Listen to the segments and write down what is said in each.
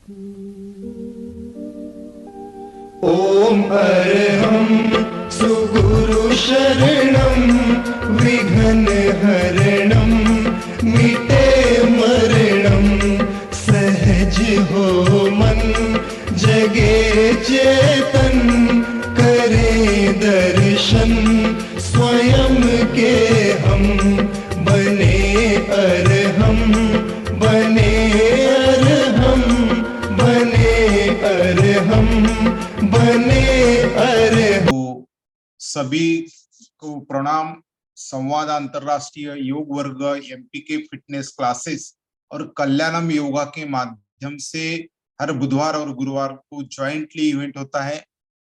ओम अरहं सुगुरु शरणं विघ्न हरणं मिटे मरणं सहज हो मन जगे चेतन करे दर्शन स्वयं के हम बने अरहं बने अरहं बने अरहं बने अरहं। तो सभी को प्रणाम। संवाद अंतरराष्ट्रीय योग वर्ग, एमपीके फिटनेस क्लासेस और कल्याणम योगा के माध्यम से हर बुधवार और गुरुवार को ज्वाइंटली इवेंट होता है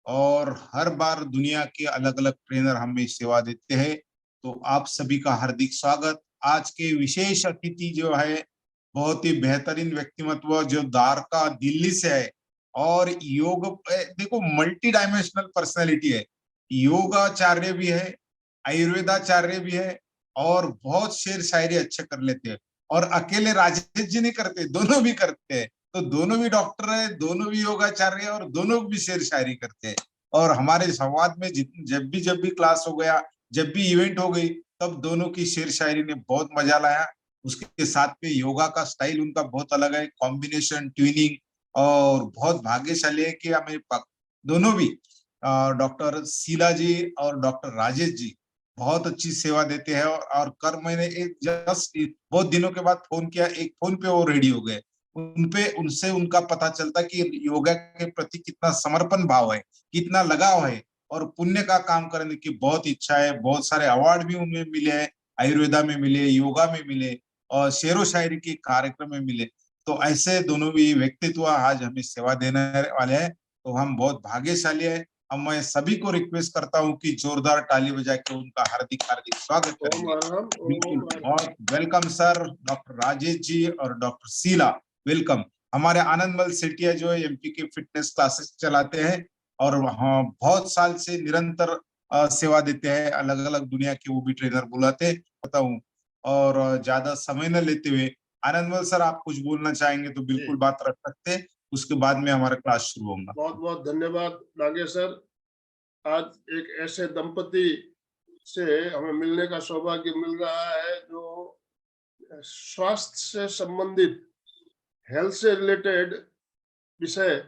और हर बार दुनिया के अलग अलग ट्रेनर हमें सेवा देते हैं। तो आप सभी का हार्दिक स्वागत। आज के विशेष अतिथि जो है बहुत ही बेहतरीन व्यक्तिमत्व जो द्वारका दिल्ली से है और योग देखो मल्टी डायमेंशनल पर्सनैलिटी है, योगाचार्य भी है, आयुर्वेदाचार्य भी है और बहुत शेर शायरी अच्छे कर लेते हैं। और अकेले राजेश जी नहीं करते, दोनों भी करते हैं। तो दोनों भी डॉक्टर है, दोनों भी योगाचार्य है और दोनों भी शेर शायरी करते हैं। और हमारे संवाद में जब भी क्लास हो गया, जब भी इवेंट हो गई, तब दोनों की शेर शायरी ने बहुत मजा लाया। उसके साथ में योगा का स्टाइल उनका बहुत अलग है, कॉम्बिनेशन, ट्यूनिंग, और बहुत भाग्यशाली है कि हमें दोनों भी डॉक्टर शीला जी और डॉक्टर राजेश जी बहुत अच्छी सेवा देते हैं। और कर मैंने एक जस्ट बहुत दिनों के बाद फोन किया, एक फोन पे वो रेडी हो गए। उनपे उनसे उनका पता चलता कि योगा के प्रति कितना समर्पण भाव है, कितना लगाव है और पुण्य का काम करने की बहुत इच्छा है। बहुत सारे अवार्ड भी उन्हें मिले हैं, आयुर्वेदा में मिले, योगा में मिले और शेरो शायरी के कार्यक्रम में मिले। तो ऐसे दोनों भी व्यक्तित्व आज हमें सेवा देने वाले हैं, तो हम बहुत भाग्यशाली है। अब मैं सभी को रिक्वेस्ट करता हूँ कि जोरदार ताली बजा के उनका हार्दिक हार्दिक स्वागत करेंगे। बिल्कुल, बहुत welcome sir, doctor Rajesh ji और डॉक्टर शीला, वेलकम। हमारे आनंदमल सेठिया जो है एमपी के फिटनेस क्लासेस चलाते हैं और वहाँ बहुत साल से निरंतर सेवा देते हैं, अलग अलग दुनिया के वो भी ट्रेनर बुलाते बताऊं। और ज्यादा समय न लेते हुए आनंदमल सर, आप कुछ बोलना चाहेंगे तो बिल्कुल बात रख सकते हैं, उसके बाद में हमारा क्लास शुरू होगा। बहुत बहुत धन्यवाद नागेश सर। आज एक ऐसे दंपति से हमें मिलने का सौभाग्य मिल रहा है जो स्वास्थ्य से संबंधित, हेल्थ से रिलेटेड विषय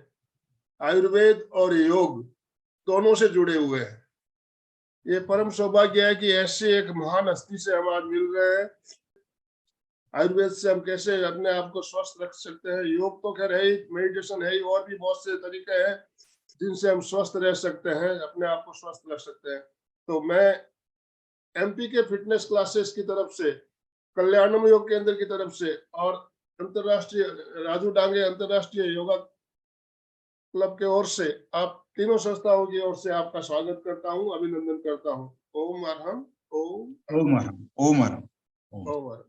आयुर्वेद और योग दोनों से जुड़े हुए हैं। ये परम सौभाग्य है कि ऐसे एक महान हस्ती से हम आज मिल रहे हैं। आयुर्वेद से हम कैसे अपने आप को स्वस्थ रख सकते हैं, योग तो खैर है ही, मेडिटेशन है ही, और भी बहुत से तरीके हैं जिनसे हम स्वस्थ रह सकते हैं, अपने आप को स्वस्थ रख सकते हैं। तो मैं एमपी के फिटनेस क्लासेस की तरफ से, कल्याणम योग केंद्र की तरफ से और अंतरराष्ट्रीय राजू डांगे अंतरराष्ट्रीय योगा क्लब के ओर से, आप तीनों संस्थाओं की ओर से आपका स्वागत करता हूँ, अभिनंदन करता हूँ। ओम अरहम, ओम ओम अरहम, ओम अरहम, ओम अरहम।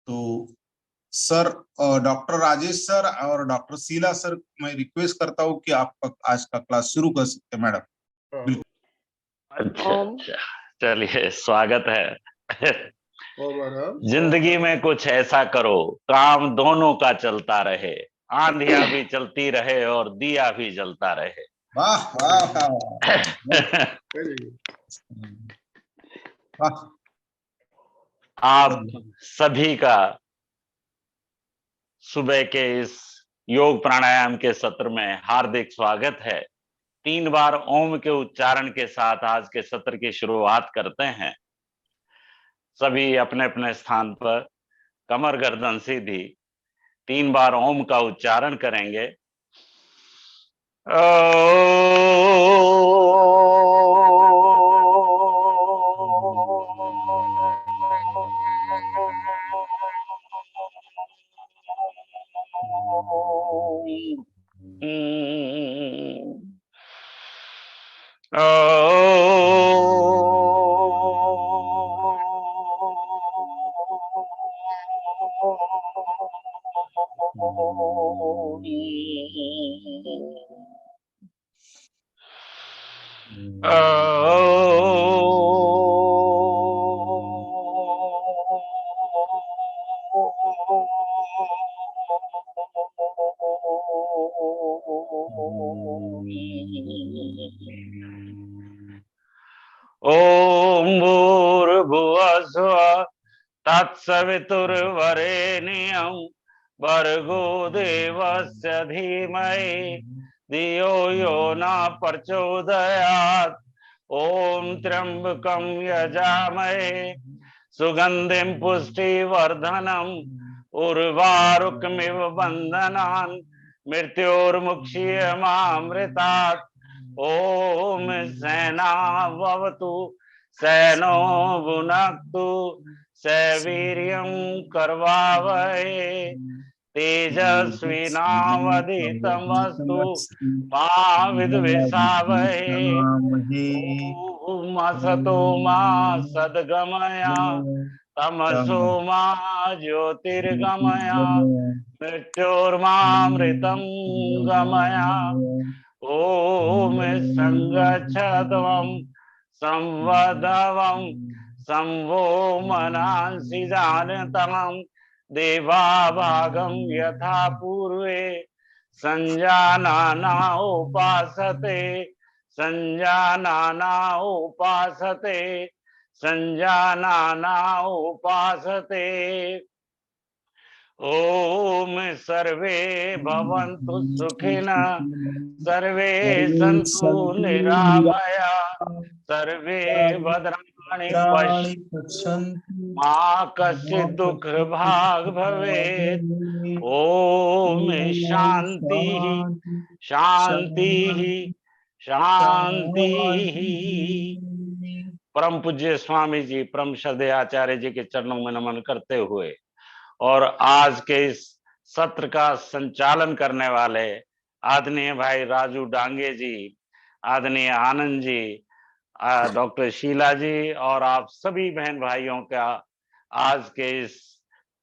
तो सर, डॉक्टर राजेश सर और डॉक्टर शीला सर, मैं रिक्वेस्ट करता हूँ कि आप आज का क्लास शुरू कर सकते हैं मैडम। बिल्कुल। अच्छा, चलिए स्वागत है। ओम अरहम। जिंदगी में कुछ ऐसा करो काम दोनों का चलता रहे, आंधियां भी चलती रहे और दिया भी जलता रहे। वाह वाह वाह वाह। आप सभी का सुबह के इस योग प्राणायाम के सत्र में हार्दिक स्वागत है। 3 बार ओम के उच्चारण के साथ आज के सत्र की शुरुआत करते हैं। सभी अपने अपने स्थान पर कमर गर्दन सीधी 3 बार ओम का उच्चारण करेंगे। ओम भूर्भुवस्सुवः तत्सवितुर्वरेण्यं भर्गो देवस्य धीमहि धियो यो न प्रचोदयात्। ओम त्र्यंबकं यजामहे सुगंधिं पुष्टिवर्धनम् उर्वारुकमिव बन्धनान् मृत्योर्मुक्षीयमामृतात्। ओम सेना भवतु सैनो भुनक्तु सवीर्यं करवावहै तेजस्विनावधीतमस्तु मा विद्विषावहै। ओम असतो मा सद्गमय तमसो मा ज्योतिर्गमय मृत्योर्मामृतं गमय। ओम संगच्छध्वं संवदवं संवो मनांसि जानतमं देवाभागं यथा पूर्वे संजानाना उपासते संजानाना उपासते संजानाना उपासते। ओम सर्वे भवन्तु सुखिनः सर्वे सन्तु निरामया सर्वे भद्राणि पश्यन्तु मा कश्चित् दुःखभाग् भवेत्। ओम शांति शांति शांति। परम पूज्य स्वामी जी, परम श्रद्धेय आचार्य जी के चरणों में नमन करते हुए और आज के इस सत्र का संचालन करने वाले आदरणीय भाई राजू डांगे जी, आदरणीय आनंद जी, डॉक्टर शीला जी और आप सभी बहन भाइयों का आज के इस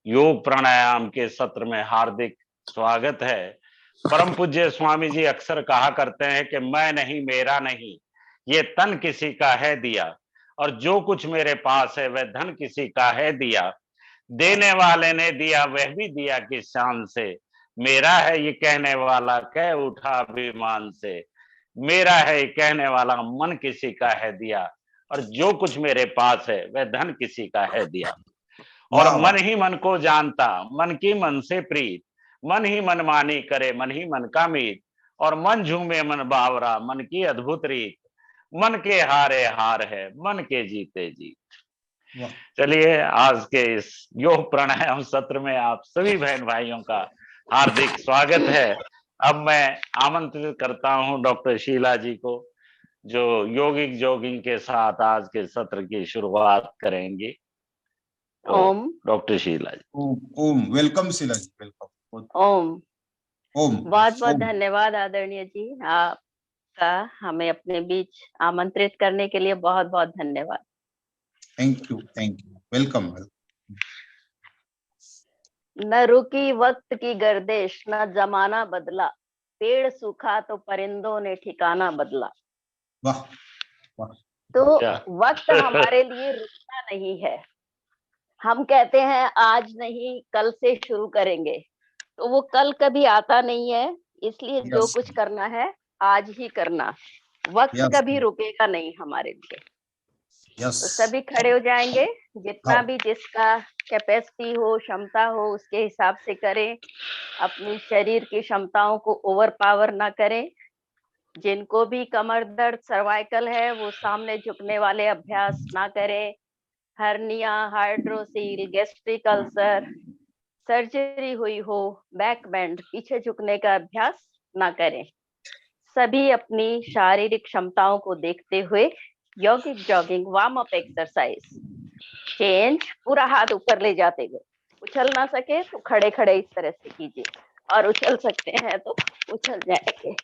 योग प्राणायाम के सत्र में हार्दिक स्वागत है। परम पूज्य स्वामी जी अक्सर कहा करते हैं कि मैं नहीं, मेरा नहीं, ये तन किसी का है दिया, और जो कुछ मेरे पास है वह धन किसी का है दिया। देने वाले ने दिया, वह भी दिया किस शान से, मेरा है ये कहने वाला कह उठा अभिमान से। मेरा है ये कहने वाला मन किसी का है दिया, और जो कुछ मेरे पास है वह धन किसी का है दिया। और मन ही मन को जानता, मन की मन से प्रीत, मन ही मन मानी करे, मन ही मन का मीत, और मन झूमे मन बावरा, मन की अद्भुत रीत, मन के हारे हार है, मन के जीते जीत। चलिए, आज के इस योग प्राणायाम सत्र में आप सभी बहन भाइयों का हार्दिक स्वागत है। अब मैं आमंत्रित करता हूं डॉक्टर शीला जी को, जो योगिक जॉगिंग के साथ आज के सत्र की शुरुआत करेंगी। ओम। डॉक्टर शीला जी। ओम। वेलकम शीला जी, वेलकम। ओम। ओम। बहुत बहुत धन्यवाद आदरणीय जी, आपका हमें अपने बीच आमंत्रित करने के लिए बहुत बहुत धन्यवाद। Thank you, welcome. न रुकी वक्त की गर्दिश, न जमाना बदला, पेड़ सूखा तो परिंदों ने ठिकाना बदला। वाह। तो वक्त हमारे लिए रुकता नहीं है। हम कहते हैं आज नहीं कल से शुरू करेंगे, तो वो कल कभी आता नहीं है। इसलिए जो कुछ करना है आज ही करना। वक्त कभी रुकेगा नहीं हमारे लिए। तो सभी खड़े हो जाएंगे, जितना भी जिसका कैपेसिटी हो, क्षमता हो, उसके हिसाब से करें। अपनी शरीर की क्षमताओं को ओवर पावर ना करें। जिनको भी कमर दर्द, सर्वाइकल है, वो सामने झुकने वाले अभ्यास ना करें। Hernia, hydrocele, gastric ulcer, surgery हुई हो, बैक बेंड, पीछे झुकने का अभ्यास ना करें। सभी अपनी शारीरिक क्षमताओं को देखते हुए यौगिक jogging warm up exercise change, पूरा हाथ ऊपर ले जाते हुए, उछल ना सके तो खड़े खड़े इस तरह से कीजिए, और उछल सकते हैं तो उछल जाएंगे।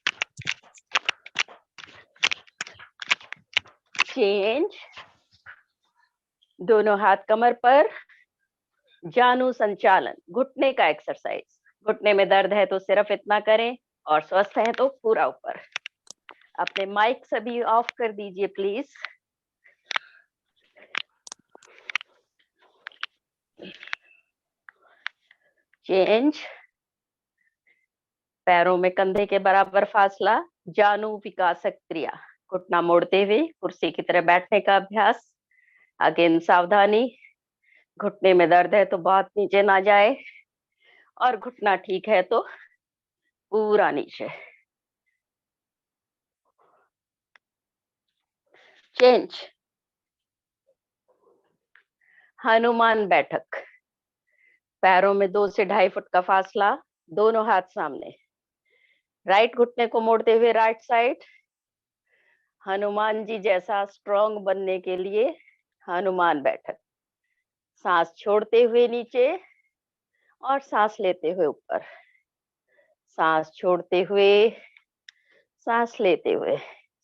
चेंज, दोनों हाथ कमर पर, जानू संचालन, घुटने का एक्सरसाइज। घुटने में दर्द है तो सिर्फ इतना करें, और स्वस्थ है तो पूरा ऊपर। अपने माइक सभी ऑफ कर दीजिए प्लीज। चेंज, पैरों में कंधे के बराबर फासला, जानू विकासक क्रिया। घुटना मोड़ते हुए कुर्सी की तरह बैठने का अभ्यास। अगेन सावधानी, घुटने में दर्द है तो बहुत नीचे ना जाए, और घुटना ठीक है तो पूरा नीचे। चेंज। हनुमान बैठक। पैरों में 2 से 2.5 फुट का फासला, दोनों हाथ सामने। राइट घुटने को मोड़ते हुए राइट साइड। हनुमान जी जैसा स्ट्रॉन्ग बनने के लिए हनुमान बैठक। सांस छोड़ते हुए नीचे और सांस लेते हुए ऊपर। सांस छोड़ते हुए, सांस लेते हुए,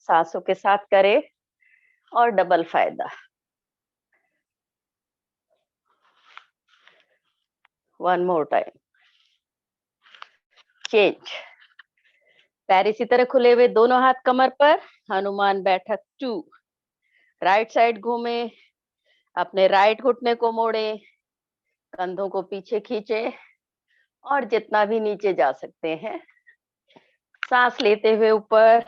सांसों के साथ करें और डबल फायदा। One more time. चेंज। पैर इसी तरह खुले हुए, दोनों हाथ कमर पर, हनुमान बैठक 2। राइट साइड घूमे, अपने राइट घुटने को मोड़े, कंधों को पीछे खींचे और जितना भी नीचे जा सकते हैं। सांस लेते हुए ऊपर।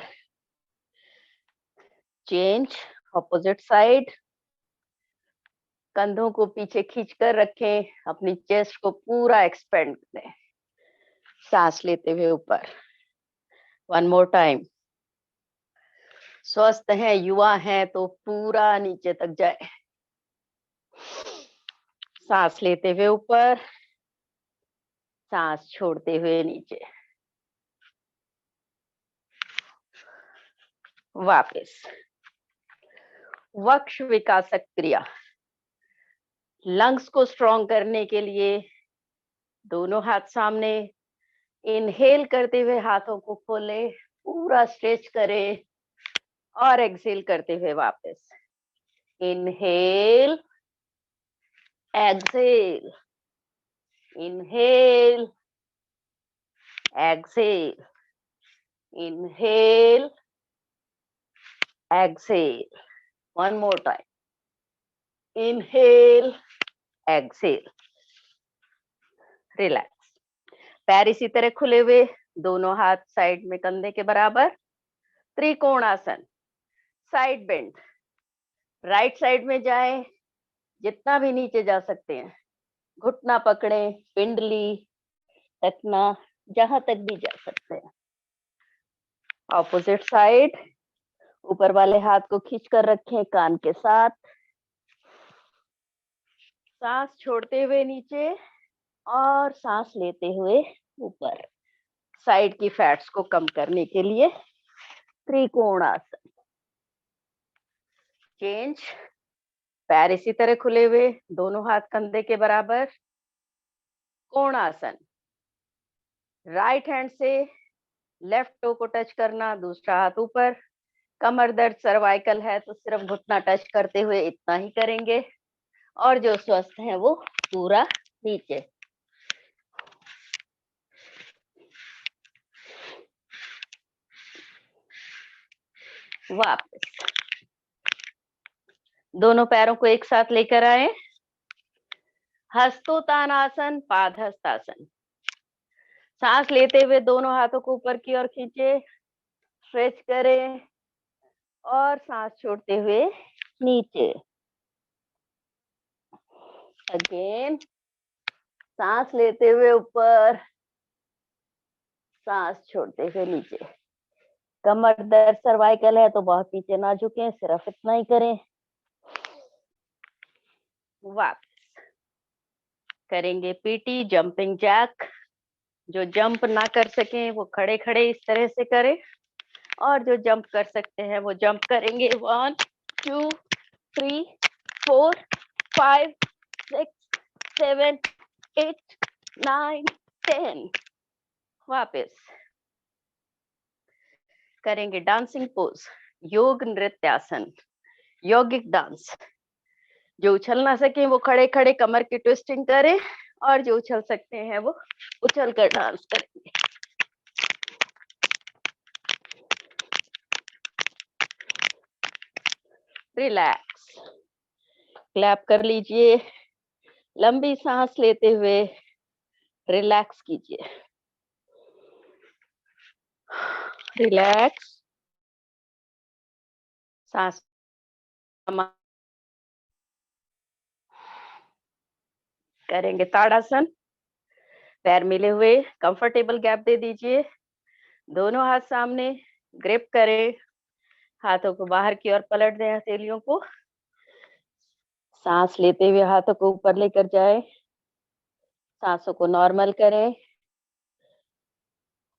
चेंज। Opposite side. कंधों को पीछे खींचकर रखें, अपनी चेस्ट को पूरा एक्सपेंड करें। सांस लेते हुए ऊपर। One more time. स्वस्थ हैं, युवा हैं तो पूरा नीचे तक जाए। सांस लेते हुए ऊपर, सांस छोड़ते हुए नीचे। वापस। वक्ष विकासक क्रिया। लंग्स को स्ट्रॉन्ग करने के लिए दोनों हाथ सामने। इनहेल करते हुए हाथों को खोले, पूरा स्ट्रेच करें और एक्सहेल करते हुए वापस। Inhale, exhale, inhale, exhale, inhale, exhale. One more time. Inhale, exhale. Relax. पैर इसी तरह खुले हुए, दोनों हाथ साइड में कंधे के बराबर। Trikonasana, side bend. Right side में जाएं, जितना भी नीचे जा सकते हैं। घुटना पकड़े, पिंडली, टखना, जहां तक भी जा सकते हैं। Opposite side. ऊपर वाले हाथ को खींच कर रखें कान के साथ। सांस छोड़ते हुए नीचे और सांस लेते हुए ऊपर। साइड की फैट्स को कम करने के लिए त्रिकोणासन। चेंज। पैर इसी तरह खुले हुए, दोनों हाथ कंधे के बराबर। कोणासन। राइट हैंड से लेफ्ट टो को टच करना, दूसरा हाथ ऊपर। कमर दर्द, सर्वाइकल है तो सिर्फ घुटना टच करते हुए इतना ही करेंगे, और जो स्वस्थ है वो पूरा नीचे। वापस। दोनों पैरों को एक साथ लेकर आए। हस्तोत्तानासन, पादहस्तासन। सांस लेते हुए दोनों हाथों को ऊपर की ओर खींचे, स्ट्रेच करें और सांस छोड़ते हुए नीचे। अगेन, सांस लेते हुए ऊपर, सांस छोड़ते हुए नीचे। कमर दर्द, सर्वाइकल है तो बहुत नीचे ना झुकें, सिर्फ इतना ही करें। वापस करेंगे पीटी जंपिंग जैक। जो जंप ना कर सके वो खड़े खड़े इस तरह से करें, और जो जंप कर सकते हैं वो जंप करेंगे। 1 2 3 4 5 6 7 8 9 10। वापस करेंगे डांसिंग पोज, योग नृत्यासन, यौगिक डांस। जो उछल ना सके वो खड़े खड़े कमर की ट्विस्टिंग करें, और जो उछल सकते हैं वो उछल कर डांस करेंगे। रिलैक्स। क्लैप कर लीजिए, लंबी सांस लेते हुए रिलैक्स कीजिए। रिलैक्स। सांस करेंगे ताड़ासन। पैर मिले हुए, कंफर्टेबल गैप दे दीजिए, दोनों हाथ सामने, ग्रिप करें, हाथों को बाहर की ओर पलट दें, हथेलियों को। सांस लेते हुए हाथों को ऊपर लेकर जाए, सांसों को नॉर्मल करें।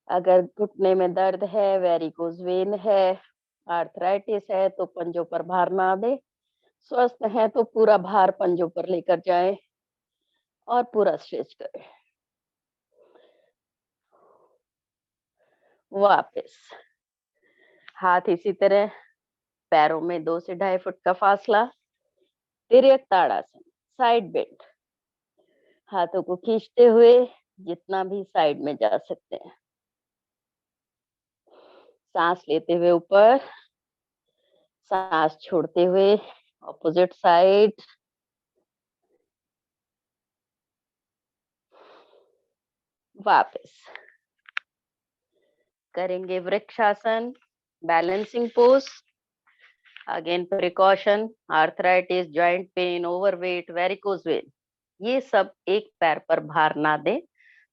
अगर घुटने में दर्द है, वेरिकोज वेन है, आर्थराइटिस है तो पंजों पर भार ना दे। स्वस्थ है तो पूरा भार पंजों पर लेकर जाए और पूरा स्ट्रेच करें। वापस हाथ इसी तरह, पैरों में 2 से 2.5 फुट का फासला। तिर्यक ताड़ासन, साइड बेंड, हाथों को खींचते हुए जितना भी साइड में जा सकते हैं। सांस लेते हुए ऊपर, सांस छोड़ते हुए ऑपोजिट साइड। वापस करेंगे vrikshasana, balancing pose. Again precaution, arthritis, joint pain, overweight, varicose vein, ये सब एक पैर पर भार ना दें,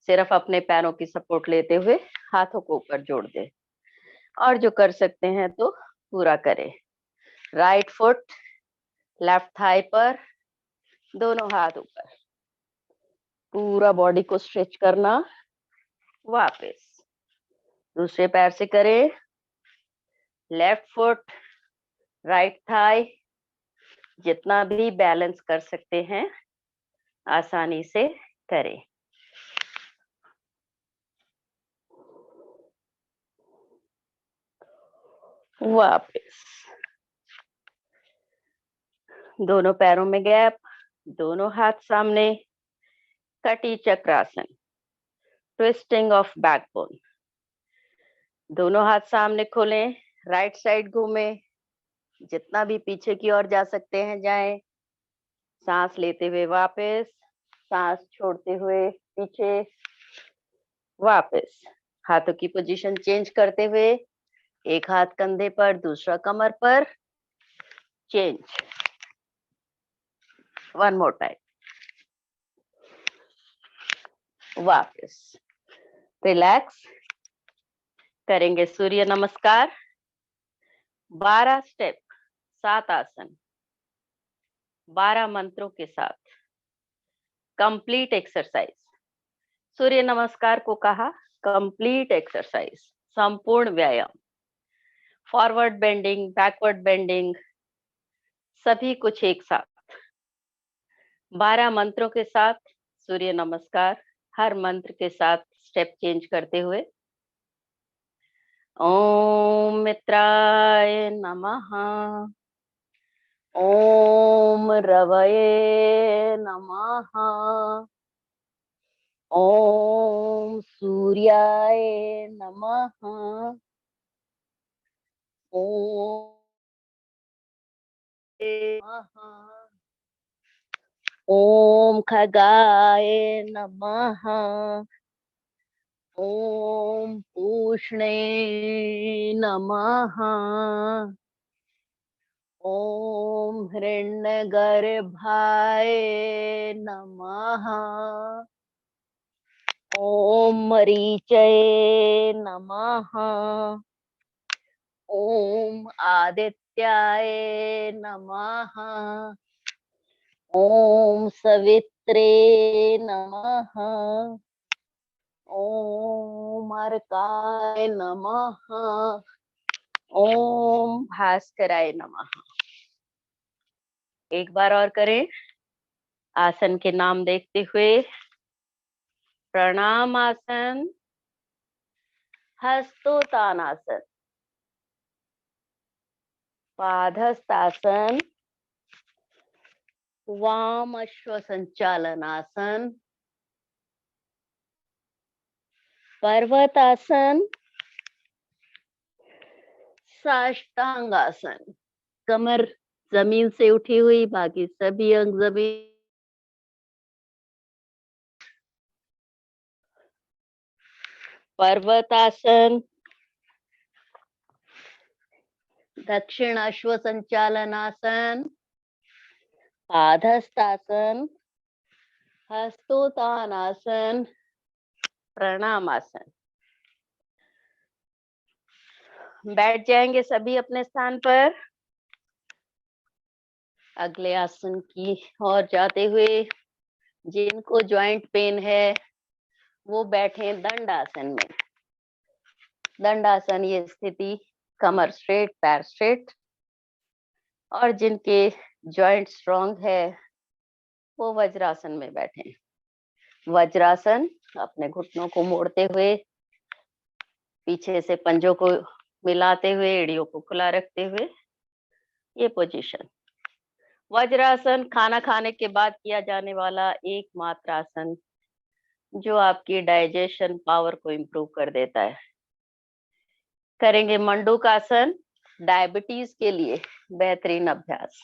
सिर्फ अपने पैरों की सपोर्ट लेते हुए हाथों को ऊपर जोड़ दें। और जो कर सकते हैं तो पूरा करें। राइट फुट लेफ्ट थाई पर, दोनों हाथ ऊपर, पूरा बॉडी को स्ट्रेच करना। वापस दूसरे पैर से करें, लेफ्ट फुट, राइट थाई, जितना भी बैलेंस कर सकते हैं आसानी से करें। वापस दोनों पैरों में गैप, दोनों हाथ सामने, कटी चक्रासन, ट्विस्टिंग ऑफ बैकबोन। दोनों हाथ सामने खोलें, राइट साइड घूमें, जितना भी पीछे की ओर जा सकते हैं जाएं। सांस लेते हुए वापस, सांस छोड़ते हुए पीछे। वापस हाथों की पोजीशन चेंज करते हुए, एक हाथ कंधे पर, दूसरा कमर पर, चेंज। One more time. वापस रिलैक्स करेंगे सूर्य नमस्कार, 12 स्टेप, 7 आसन, 12 मंत्रों के साथ कंप्लीट एक्सरसाइज। सूर्य नमस्कार को कहा कंप्लीट एक्सरसाइज, संपूर्ण व्यायाम। फॉरवर्ड बेंडिंग, बैकवर्ड बेंडिंग, सभी कुछ एक साथ। 12 मंत्रों के साथ सूर्य नमस्कार, हर मंत्र के साथ स्टेप चेंज करते हुए। ओम मित्राय नमः, ओम रवये नमः, ओम सूर्याय नमः, ओम नमः, ओम खगाय नमः, ओम पूष्णे नमः, ओम हिरण्यगर्भाय नमः, ओम मरीचये नमः, ओम आदित्याय नमः, ओम सवित्रे नमः, ओम अर्काय नमः, ओम भास्कराय नमः। एक बार और करें, आसन के नाम देखते हुए। प्रणाम आसन, हस्तोत्तानासन, पादहस्तासन, वाम अश्व संचालनासन, पर्वतासन, साष्टांगासन, कमर जमीन से उठी हुई, बाकी सभी अंग जमीन। पर्वतासन, दक्षिण अश्व संचालनासन, पादहस्तासन, हस्तोत्तानासन, प्रणामासन। बैठ जाएंगे सभी अपने स्थान पर। अगले आसन की ओर जाते हुए जिनको ज्वाइंट पेन है वो बैठे दंडासन में। दंडासन ये स्थिति, कमर स्ट्रेट, पैर स्ट्रेट। और जिनके जॉइंट स्ट्रॉन्ग है वो वज्रासन में बैठे। वज्रासन, अपने घुटनों को मोड़ते हुए, पीछे से पंजों को मिलाते हुए, एड़ियों को खुला रखते हुए ये पोजीशन। वज्रासन खाना खाने के बाद किया जाने वाला एकमात्र आसन जो आपकी डाइजेशन पावर को इम्प्रूव कर देता है। करेंगे मंडूकासन, डायबिटीज के लिए बेहतरीन अभ्यास।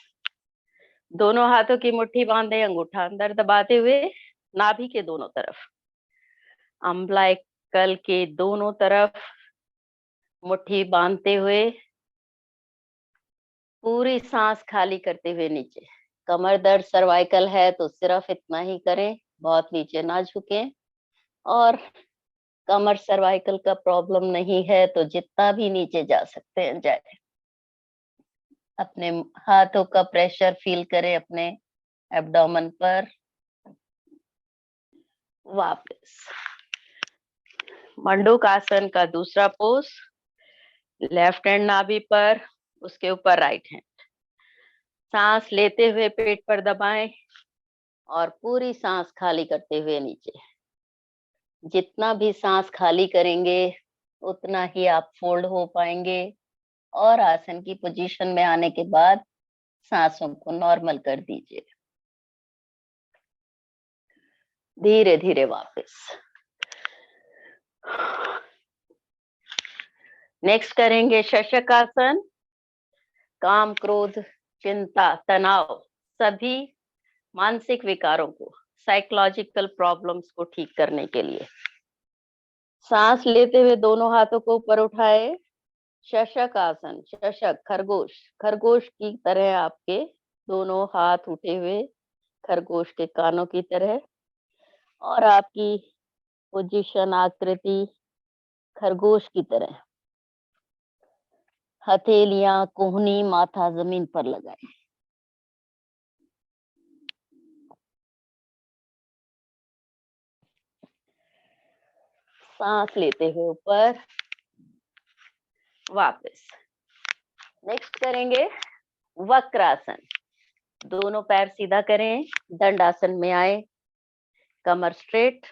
दोनों हाथों की मुट्ठी बांधे, अंगूठा अंदर दबाते हुए, नाभि के दोनों तरफ, अम्बलाइकल के दोनों तरफ मुट्ठी बांधते हुए, पूरी सांस खाली करते हुए नीचे। कमर दर्द, सर्वाइकल है तो सिर्फ इतना ही करें, बहुत नीचे ना झुकें। और कमर सर्वाइकल का प्रॉब्लम नहीं है तो जितना भी नीचे जा सकते हैं जाए। अपने हाथों का प्रेशर फील करें अपने एब्डोमेन पर। वापस मंडूकासन का दूसरा पोज, लेफ्ट हैंड नाभि पर, उसके ऊपर राइट हैंड। सांस लेते हुए पेट पर दबाएं और पूरी सांस खाली करते हुए नीचे। जितना भी सांस खाली करेंगे उतना ही आप फोल्ड हो पाएंगे और आसन की पोजीशन में आने के बाद सांसों को नॉर्मल कर दीजिए। धीरे धीरे वापस। नेक्स्ट करेंगे शशकासन। काम, क्रोध, चिंता, तनाव, सभी मानसिक विकारों को, साइकोलॉजिकल प्रॉब्लम्स को ठीक करने के लिए सांस लेते हुए दोनों हाथों को ऊपर उठाए। शशक आसन, शशक खरगोश, खरगोश की तरह आपके दोनों हाथ उठे हुए खरगोश के कानों की तरह, और आपकी पोजीशन, आकृति खरगोश की तरह। हथेलियां, कोहनी, माथा जमीन पर लगाए। सांस लेते हुए ऊपर, वापस। नेक्स्ट करेंगे वक्रासन। दोनों पैर सीधा करें, दंडासन में आए, कमर स्ट्रेट।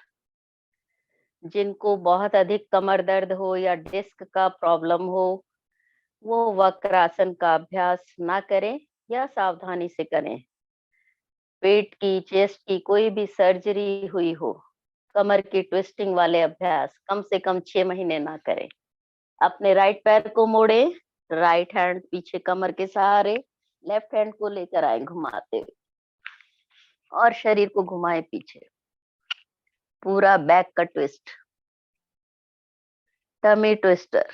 जिनको बहुत अधिक कमर दर्द हो या डिस्क का प्रॉब्लम हो वो वक्रासन का अभ्यास ना करें या सावधानी से करें। पेट की, चेस्ट की कोई भी सर्जरी हुई हो, कमर की ट्विस्टिंग वाले अभ्यास कम से कम 6 महीने ना करें। अपने राइट पैर को मोड़े, राइट हैंड पीछे कमर के सहारे, लेफ्ट हैंड को लेकर आए घुमाते हुए, और शरीर को घुमाए पीछे। पूरा बैक का ट्विस्ट, टमी ट्विस्टर।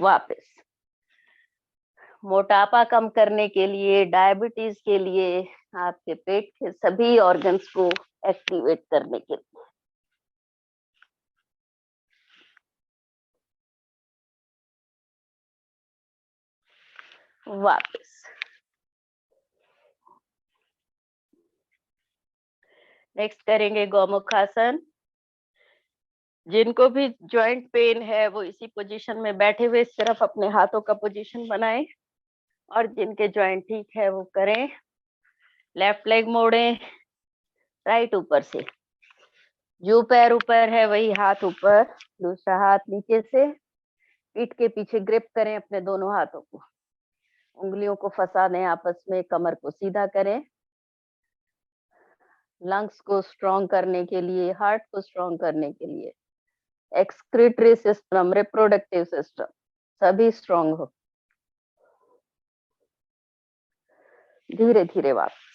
वापस। मोटापा कम करने के लिए, डायबिटीज के लिए, आपके पेट के सभी ऑर्गन्स को एक्टिवेट करने के लिए। वापस। नेक्स्ट करेंगे गौमुखासन। जिनको भी जॉइंट पेन है वो इसी पोजीशन में बैठे हुए सिर्फ अपने हाथों का पोजीशन बनाएं, और जिनके जॉइंट ठीक है वो करें। लेफ्ट लेग मोड़ें, राइट ऊपर से, जो पैर ऊपर है वही हाथ ऊपर, दूसरा हाथ नीचे से, पीठ के पीछे ग्रिप करें अपने दोनों हाथों को, उंगलियों को फंसा दें आपस में, कमर को सीधा करें। लंग्स को स्ट्रॉन्ग करने के लिए, हार्ट को स्ट्रॉन्ग करने के लिए, एक्सक्रीटरी सिस्टम, रिप्रोडक्टिव सिस्टम सभी स्ट्रॉन्ग हो। धीरे धीरे वापस।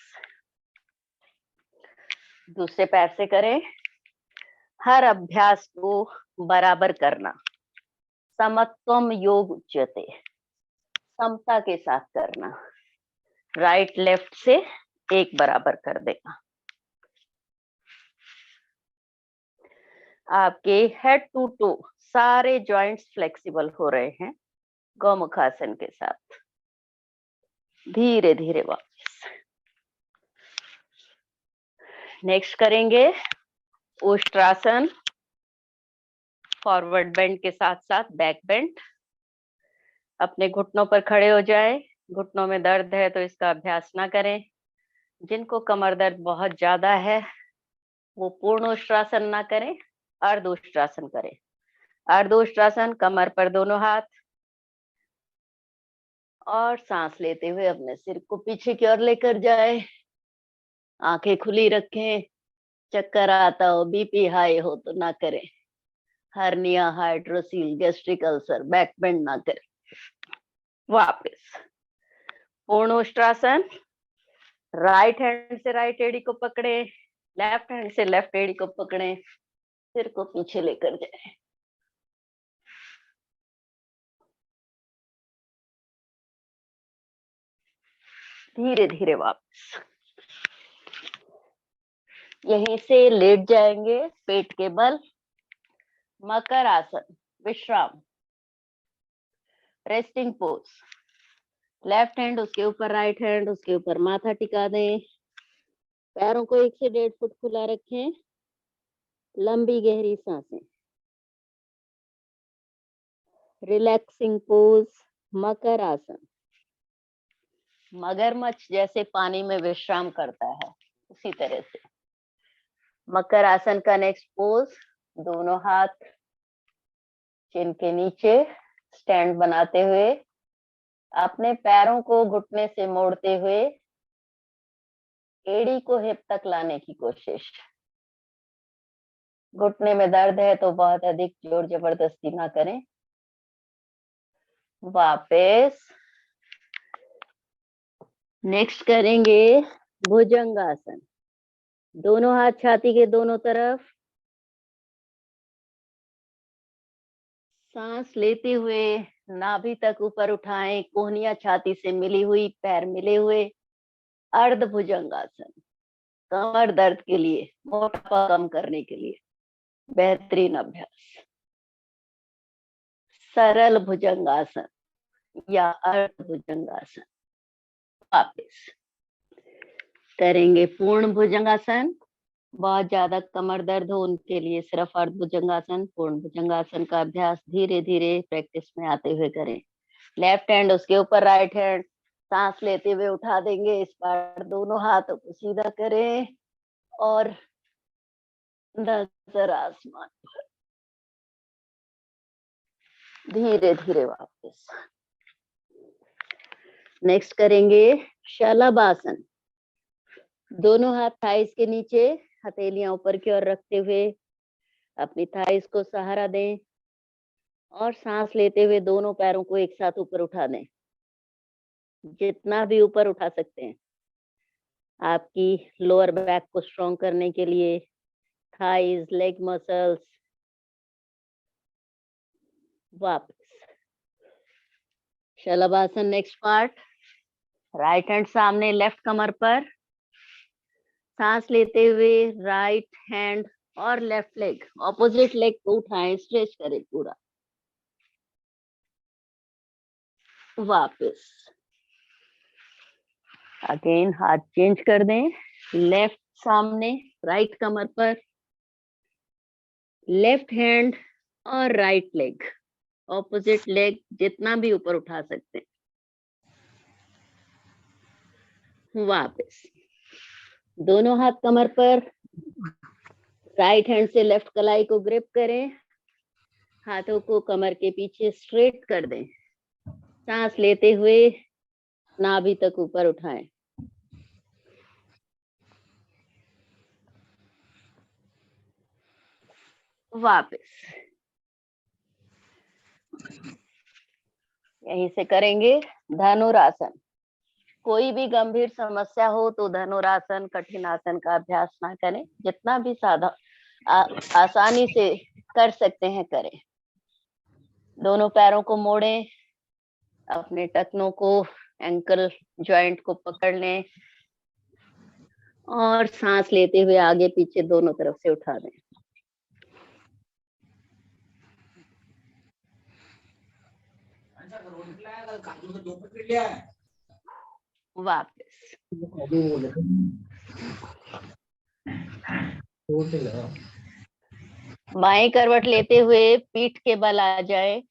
दूसरे पैर से करें। हर अभ्यास को बराबर करना, समत्वम योग उच्यते। समता के साथ करना, राइट लेफ्ट से एक बराबर कर देना। आपके हेड टू टो सारे जॉइंट्स फ्लेक्सिबल हो रहे हैं गौमुखासन के साथ। धीरे धीरे वापस। नेक्स्ट करेंगे उष्ट्रासन, फॉरवर्ड बेंड के साथ साथ बैक बेंड। अपने घुटनों पर खड़े हो जाए। घुटनों में दर्द है तो इसका अभ्यास ना करें। जिनको कमर दर्द बहुत ज्यादा है वो पूर्ण उष्ट्रासन ना करें, अर्ध उष्ट्रासन करें। अर्ध उष्ट्रासन, कमर पर दोनों हाथ और सांस लेते हुए अपने सिर को पीछे की ओर लेकर जाए। आंखें खुली रखें। चक्कर आता हो, बीपी हाई हो तो ना करें। Hernia, hydrocele, gastric ulcer, back bend ना करें। वापस पूर्ण उष्ट्रासन। राइट हैंड से राइट एड़ी को पकड़े, लेफ्ट हैंड से लेफ्ट एड़ी को पकड़े, सिर को पीछे लेकर जाए। धीरे धीरे वापस। यहीं से लेट जाएंगे पेट के बल। मकर आसन, विश्राम, रेस्टिंग पोज। लेफ्ट हैंड उसके ऊपर, राइट हैंड उसके ऊपर, माथा टिका दें। पैरों को 1 से 1.5 फुट खुला रखें। लंबी गहरी सांसें। रिलैक्सिंग पोज, मकर आसन। मगरमच्छ जैसे पानी में विश्राम करता है उसी तरह से मकर आसन का नेक्स्ट पोज। दोनों हाथ चिन के नीचे स्टैंड बनाते हुए अपने पैरों को घुटने से मोड़ते हुए एड़ी को हिप तक लाने की कोशिश। घुटने में दर्द है तो बहुत अधिक जोर जबरदस्ती ना करें। वापस। नेक्स्ट करेंगे भुजंगासन। दोनों हाथ छाती के दोनों तरफ, सांस लेते हुए नाभि तक ऊपर उठाएं। कोहनियां छाती से मिली हुई, पैर मिले हुए। अर्ध भुजंगासन, कमर दर्द के लिए, मोटापा कम करने के लिए बेहतरीन अभ्यास। सरल भुजंगासन या अर्ध भुजंगासन। वापस करेंगे पूर्ण भुजंगासन। बहुत ज्यादा कमर दर्द हो उनके लिए सिर्फ अर्ध भुजंगासन। पूर्ण भुजंगासन का अभ्यास धीरे धीरे प्रैक्टिस में आते हुए करें। लेफ्ट हैंड उसके ऊपर, राइट हैंड। सांस लेते हुए उठा देंगे। इस बार दोनों हाथों को सीधा करें और नजर आसमान पर। धीरे धीरे वापस। नेक्स्ट करेंगे शलभासन। दोनों हाथ थाइस के नीचे, हथेलियां ऊपर की ओर रखते हुए अपनी थाइस को सहारा दें और सांस लेते हुए दोनों पैरों को एक साथ ऊपर उठा दें। जितना भी ऊपर उठा सकते हैं। आपकी लोअर बैक को स्ट्रॉन्ग करने के लिए, थाइस, लेग मसल्स। वापस शलभासन नेक्स्ट पार्ट। राइट हैंड सामने, लेफ्ट कमर पर। सांस लेते हुए राइट हैंड और लेफ्ट लेग, ऑपोजिट लेग को उठाएं, स्ट्रेच करें पूरा। वापस अगेन हाथ चेंज कर दें। लेफ्ट सामने, राइट कमर पर, लेफ्ट हैंड और राइट लेग, ऑपोजिट लेग जितना भी ऊपर उठा सकते हैं। वापस दोनों हाथ कमर पर, राइट हैंड से लेफ्ट कलाई को ग्रिप करें। हाथों को कमर के पीछे स्ट्रेट कर दें। सांस लेते हुए नाभि तक ऊपर उठाएं। वापस यहीं से करेंगे धनुरासन। कोई भी गंभीर समस्या हो तो धनुरासन, कठिन आसन का अभ्यास ना करें। जितना भी आसानी से कर सकते हैं करें। दोनों पैरों को मोड़ें, अपने टखनों को, एंकल जॉइंट को पकड़ लें और सांस लेते हुए आगे पीछे दोनों तरफ से उठा दें। वापस बाएं करवट लेते हुए पीठ के बल आ जाए।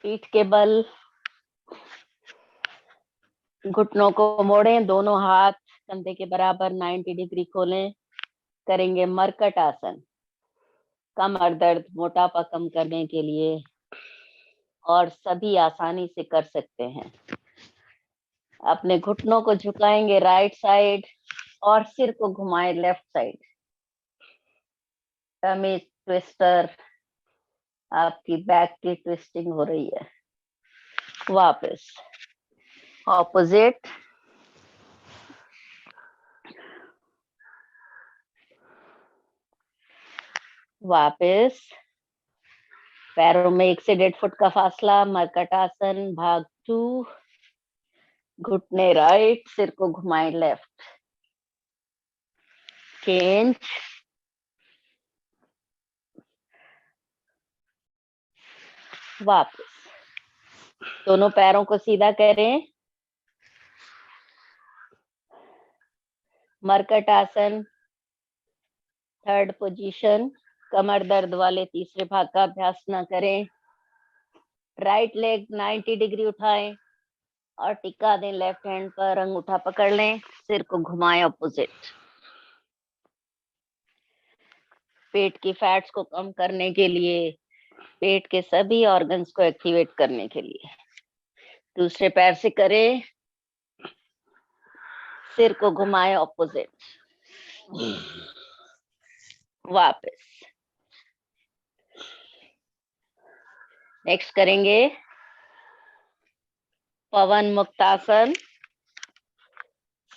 पीठ के बल, घुटनों को मोड़ें, दोनों हाथ कंधे के बराबर 90 डिग्री खोलें। करेंगे मरकट आसन। कमर दर्द, मोटापा कम करने के लिए, और सभी आसानी से कर सकते हैं। अपने घुटनों को झुकाएंगे राइट साइड और सिर को घुमाएं लेफ्ट साइड। टमी ट्विस्टर, आपकी बैक की ट्विस्टिंग हो रही है। वापस ऑपोजिट। वापस पैरों में 1 से 1.5 फुट का फासला। मरकट आसन भाग 2। घुटने राइट, सिर को घुमाएं लेफ्ट। चेंज। वापस दोनों पैरों को सीधा करें। मरकट आसन 3rd पोजीशन। कमर दर्द वाले तीसरे भाग का अभ्यास ना करें। राइट लेग 90 डिग्री उठाएं और टिका दें लेफ्ट हैंड पर। अंगूठा पकड़ लें, सिर को घुमाएं अपोजिट। पेट की फैट्स को कम करने के लिए, पेट के सभी ऑर्गन्स को एक्टिवेट करने के लिए। दूसरे पैर से करें, सिर को घुमाएं अपोजिट। वापस नेक्स्ट करेंगे पवन मुक्तासन।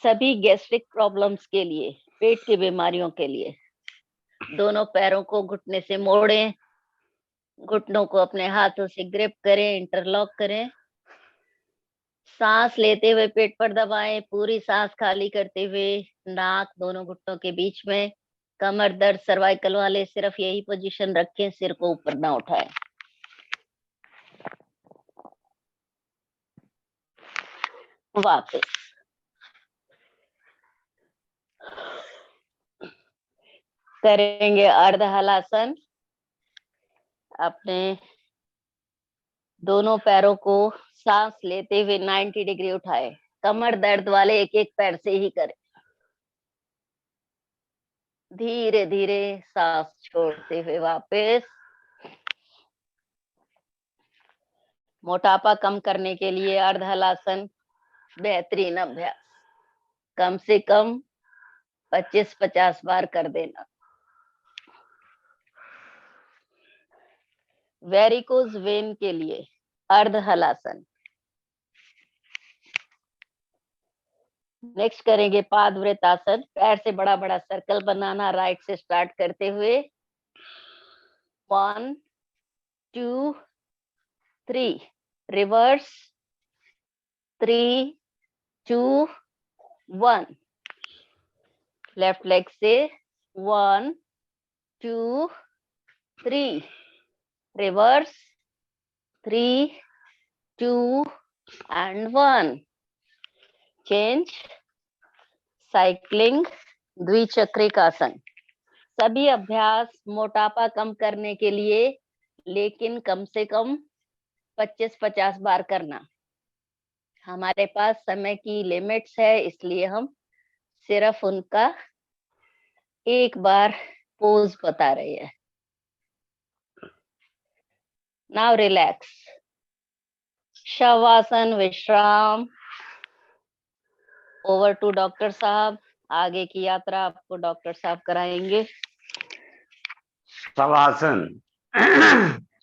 सभी गैस्ट्रिक प्रॉब्लम्स के लिए, पेट की बीमारियों के लिए। दोनों पैरों को घुटने से मोड़ें, घुटनों को अपने हाथों से ग्रिप करें, इंटरलॉक करें। सांस लेते हुए पेट पर दबाएं, पूरी सांस खाली करते हुए नाक दोनों घुटनों के बीच में। कमर दर्द, सर्वाइकल वाले सिर्फ यही पोजीशन रखें, सिर को ऊपर ना उठाएं। वापस करेंगे अर्ध हलासन। अपने दोनों पैरों को सांस लेते हुए 90 डिग्री उठाए। कमर दर्द वाले एक एक पैर से ही करें। धीरे धीरे सांस छोड़ते हुए वापस। मोटापा कम करने के लिए अर्ध हलासन बेहतरीन अभ्यास। कम से कम 25-50 बार कर देना। वेरिकोज वेन के लिए अर्ध हलासन। नेक्स्ट करेंगे पादवृत आसन। पैर से बड़ा बड़ा सर्कल बनाना, राइट से स्टार्ट करते हुए 1 2 3 रिवर्स 3 2 1। लेफ्ट लेग से 1 2 3 रिवर्स 3 2 and 1। चेंज। साइक्लिंग द्विचक्रिक आसन। सभी अभ्यास मोटापा कम करने के लिए, लेकिन कम से कम 25-50 बार करना। हमारे पास समय की लिमिट्स है, इसलिए हम सिर्फ उनका एक बार पोज बता रहे हैं। Now relax. शवासन विश्राम। ओवर टू डॉक्टर साहब। आगे की यात्रा आपको डॉक्टर साहब कराएंगे। शवासन,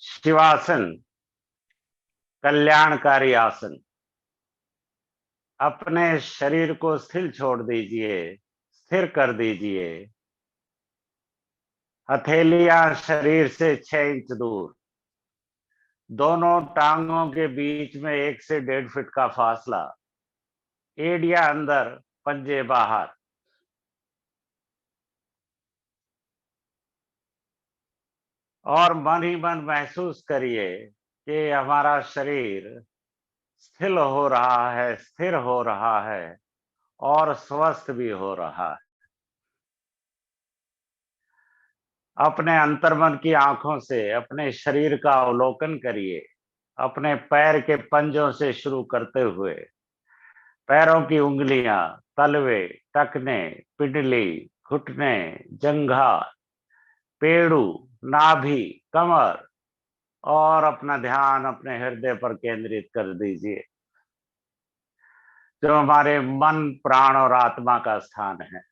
शिवासन, कल्याणकारी आसन। अपने शरीर को स्थिर छोड़ दीजिए, स्थिर कर दीजिए। हथेलियां शरीर से 6 इंच दूर, दोनों टांगों के बीच में 1 से 1.5 फीट का फासला, एड़ियां अंदर, पंजे बाहर। और मन ही मन महसूस करिए कि हमारा शरीर स्थिर हो रहा है, स्थिर हो रहा है और स्वस्थ भी हो रहा है। अपने अंतर्मन की आंखों से अपने शरीर का अवलोकन करिए, अपने पैर के पंजों से शुरू करते हुए पैरों की उंगलियां, तलवे, टखने, पिंडली, घुटने, जंघा, पेड़ू, नाभि, कमर, और अपना ध्यान अपने हृदय पर केंद्रित कर दीजिए, जो हमारे मन, प्राण और आत्मा का स्थान है।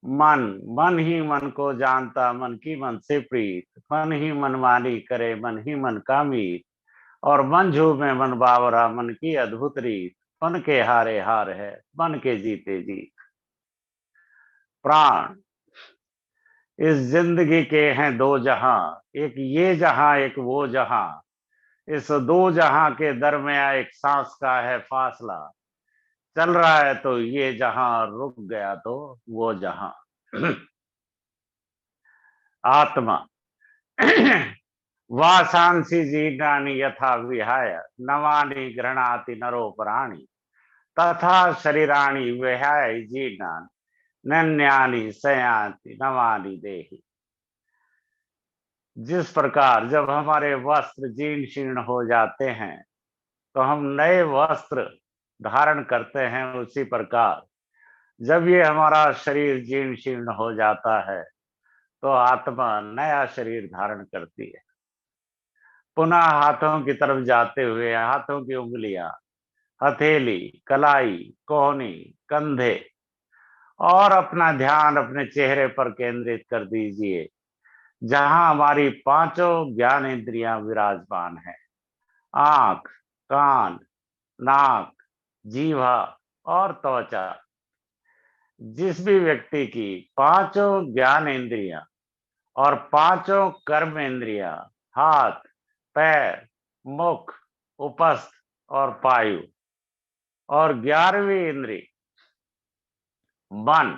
मन ही मन को जानता, मन की मन से प्रीत, मन ही मनमानी करे, मन ही मन का मीत, और मन झूमे मन बावरा, मन की अद्भुत रीत, मन के हारे हार है, मन के जीते जीत। प्राण इस जिंदगी के हैं 2 जहां, एक ये जहां, एक वो जहां। इस 2 जहां के दरमियान एक सांस का है फासला। चल रहा है तो ये जहां, रुक गया तो वो जहां। आत्मा वासांसी जीर्णानि यथा विहाय, नवानि गृह्णाति नरो प्राणी, तथा शरीराणि विहाय जीर्णानि, नन्यानि शयाति नवानि देहि। जिस प्रकार जब हमारे वस्त्र जीर्ण शीर्ण हो जाते हैं तो हम नए वस्त्र धारण करते हैं, उसी प्रकार जब ये हमारा शरीर जीर्ण शीर्ण हो जाता है तो आत्मा नया शरीर धारण करती है। पुनः हाथों की तरफ जाते हुए हाथों की उंगलियां, हथेली, कलाई, कोहनी, कंधे, और अपना ध्यान अपने चेहरे पर केंद्रित कर दीजिए, जहां हमारी 5 ज्ञान इंद्रियां विराजमान है। आंख, कान, नाक, जीवा और त्वचा। जिस भी व्यक्ति की 5 ज्ञान इंद्रियां और 5 कर्म इंद्रियां, हाथ, पैर, मुख, उपस्थ और पायु, और 11वीं इंद्रिय मन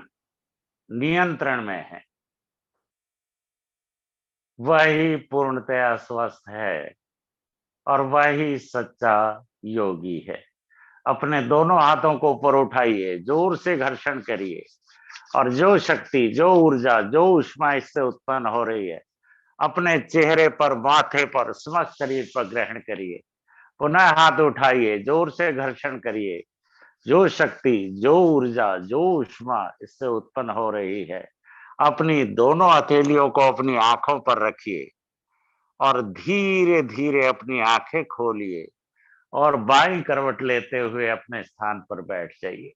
नियंत्रण में है, वही पूर्णतया स्वस्थ है और वही सच्चा योगी है। अपने दोनों हाथों को ऊपर उठाइए, जोर से घर्षण करिए, और जो शक्ति, जो ऊर्जा, जो ऊष्मा इससे उत्पन्न हो रही है अपने चेहरे पर, माथे पर, समस्त शरीर पर ग्रहण करिए। पुनः हाथ उठाइए, जोर से घर्षण करिए, जो शक्ति, जो ऊर्जा, जो ऊष्मा इससे उत्पन्न हो रही है अपनी दोनों हथेलियों को अपनी आंखों पर रखिए और धीरे धीरे अपनी आंखें खोलिए और बाईं करवट लेते हुए अपने स्थान पर बैठ जाइए।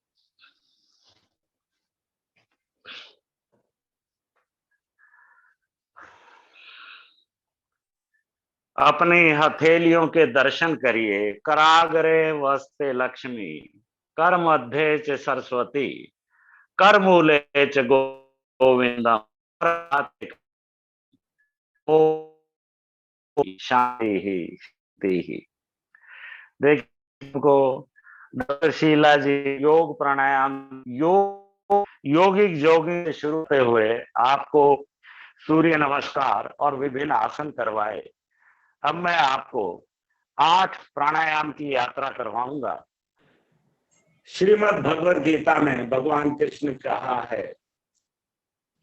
अपनी हथेलियों के दर्शन करिए। कराग्रे वस्ते लक्ष्मी, कर मध्य च सरस्वती, कर मूले च गोविंदम, शांति ही। देखिए को डॉक्टर शीला जी योग प्राणायाम यौगिक जोगिंग से शुरू होते हुए आपको सूर्य नमस्कार और विभिन्न आसन करवाए। अब मैं आपको 8 प्राणायाम की यात्रा करवाऊंगा। श्रीमद् भगवद गीता में भगवान कृष्ण कहा है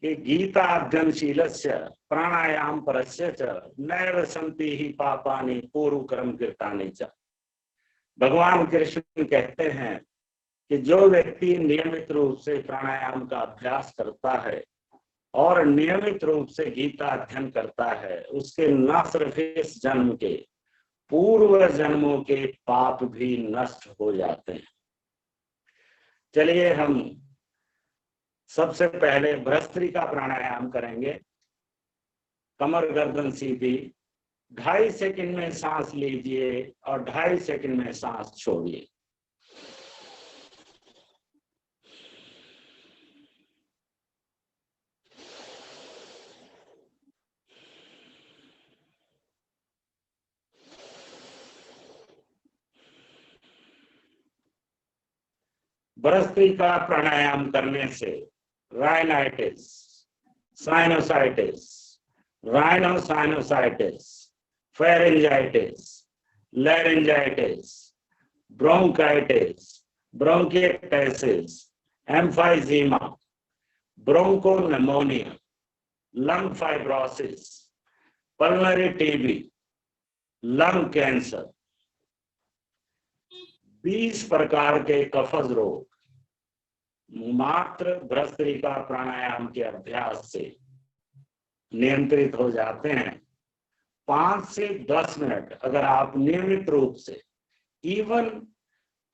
कि गीता अध्ययनशीलस्य प्राणायाम परस्य च नैव सन्ति हि पापानि पूर्व कर्म कृतानि च। भगवान कृष्ण कहते हैं कि जो व्यक्ति नियमित रूप से प्राणायाम का अभ्यास करता है और नियमित रूप से गीता अध्ययन करता है, उसके न सिर्फ इस जन्म के, पूर्व जन्मों के पाप भी नष्ट हो जाते हैं। चलिए हम सबसे पहले भस्त्रिका प्राणायाम करेंगे। कमर गर्दन सीधी, 2.5 सेकंड में सांस लीजिए और 2.5 सेकंड में सांस छोड़िए। भस्त्रिका प्राणायाम करने से rhinitis, sinusitis, rhinosinusitis, pharyngitis, laryngitis, bronchitis, bronchiectasis, emphysema, bronchopneumonia, lung fibrosis, pulmonary TB, lung cancer, 20 प्रकार के कफज रोग मात्र भस्त्रिका प्राणायाम के अभ्यास से नियंत्रित हो जाते हैं। 5 से 10 मिनट अगर आप नियमित रूप से, इवन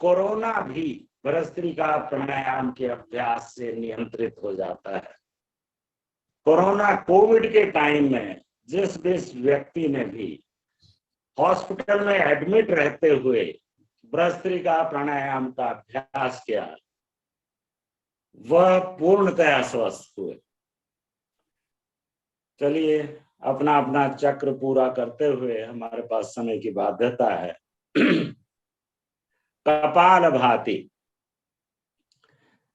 कोरोना भी भस्त्रिका प्राणायाम के अभ्यास से नियंत्रित हो जाता है। कोरोना कोविड के टाइम में जिस व्यक्ति ने भी हॉस्पिटल में एडमिट रहते हुए भस्त्रिका प्राणायाम का अभ्यास किया, वह पूर्णतया स्वस्थ हुए। चलिए अपना अपना चक्र पूरा करते हुए, हमारे पास समय की बाध्यता है। कपालभाति,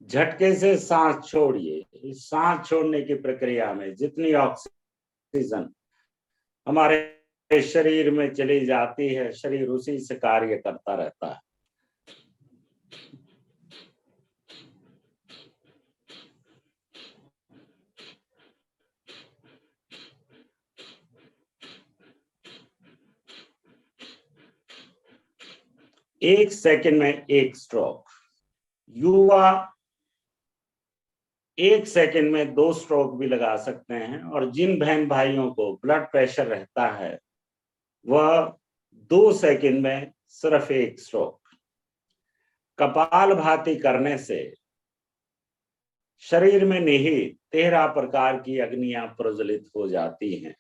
झटके से सांस छोड़िए। इस सांस छोड़ने की प्रक्रिया में जितनी ऑक्सीजन हमारे शरीर में चली जाती है, शरीर उसी से कार्य करता रहता है। एक सेकंड में एक स्ट्रोक। युवा 1 सेकंड में 2 स्ट्रोक भी लगा सकते हैं, और जिन बहन भाइयों को ब्लड प्रेशर रहता है वह 2 सेकंड में सिर्फ 1 स्ट्रोक। कपालभाति करने से शरीर में निहित 13 प्रकार की अग्नियां प्रज्वलित हो जाती हैं।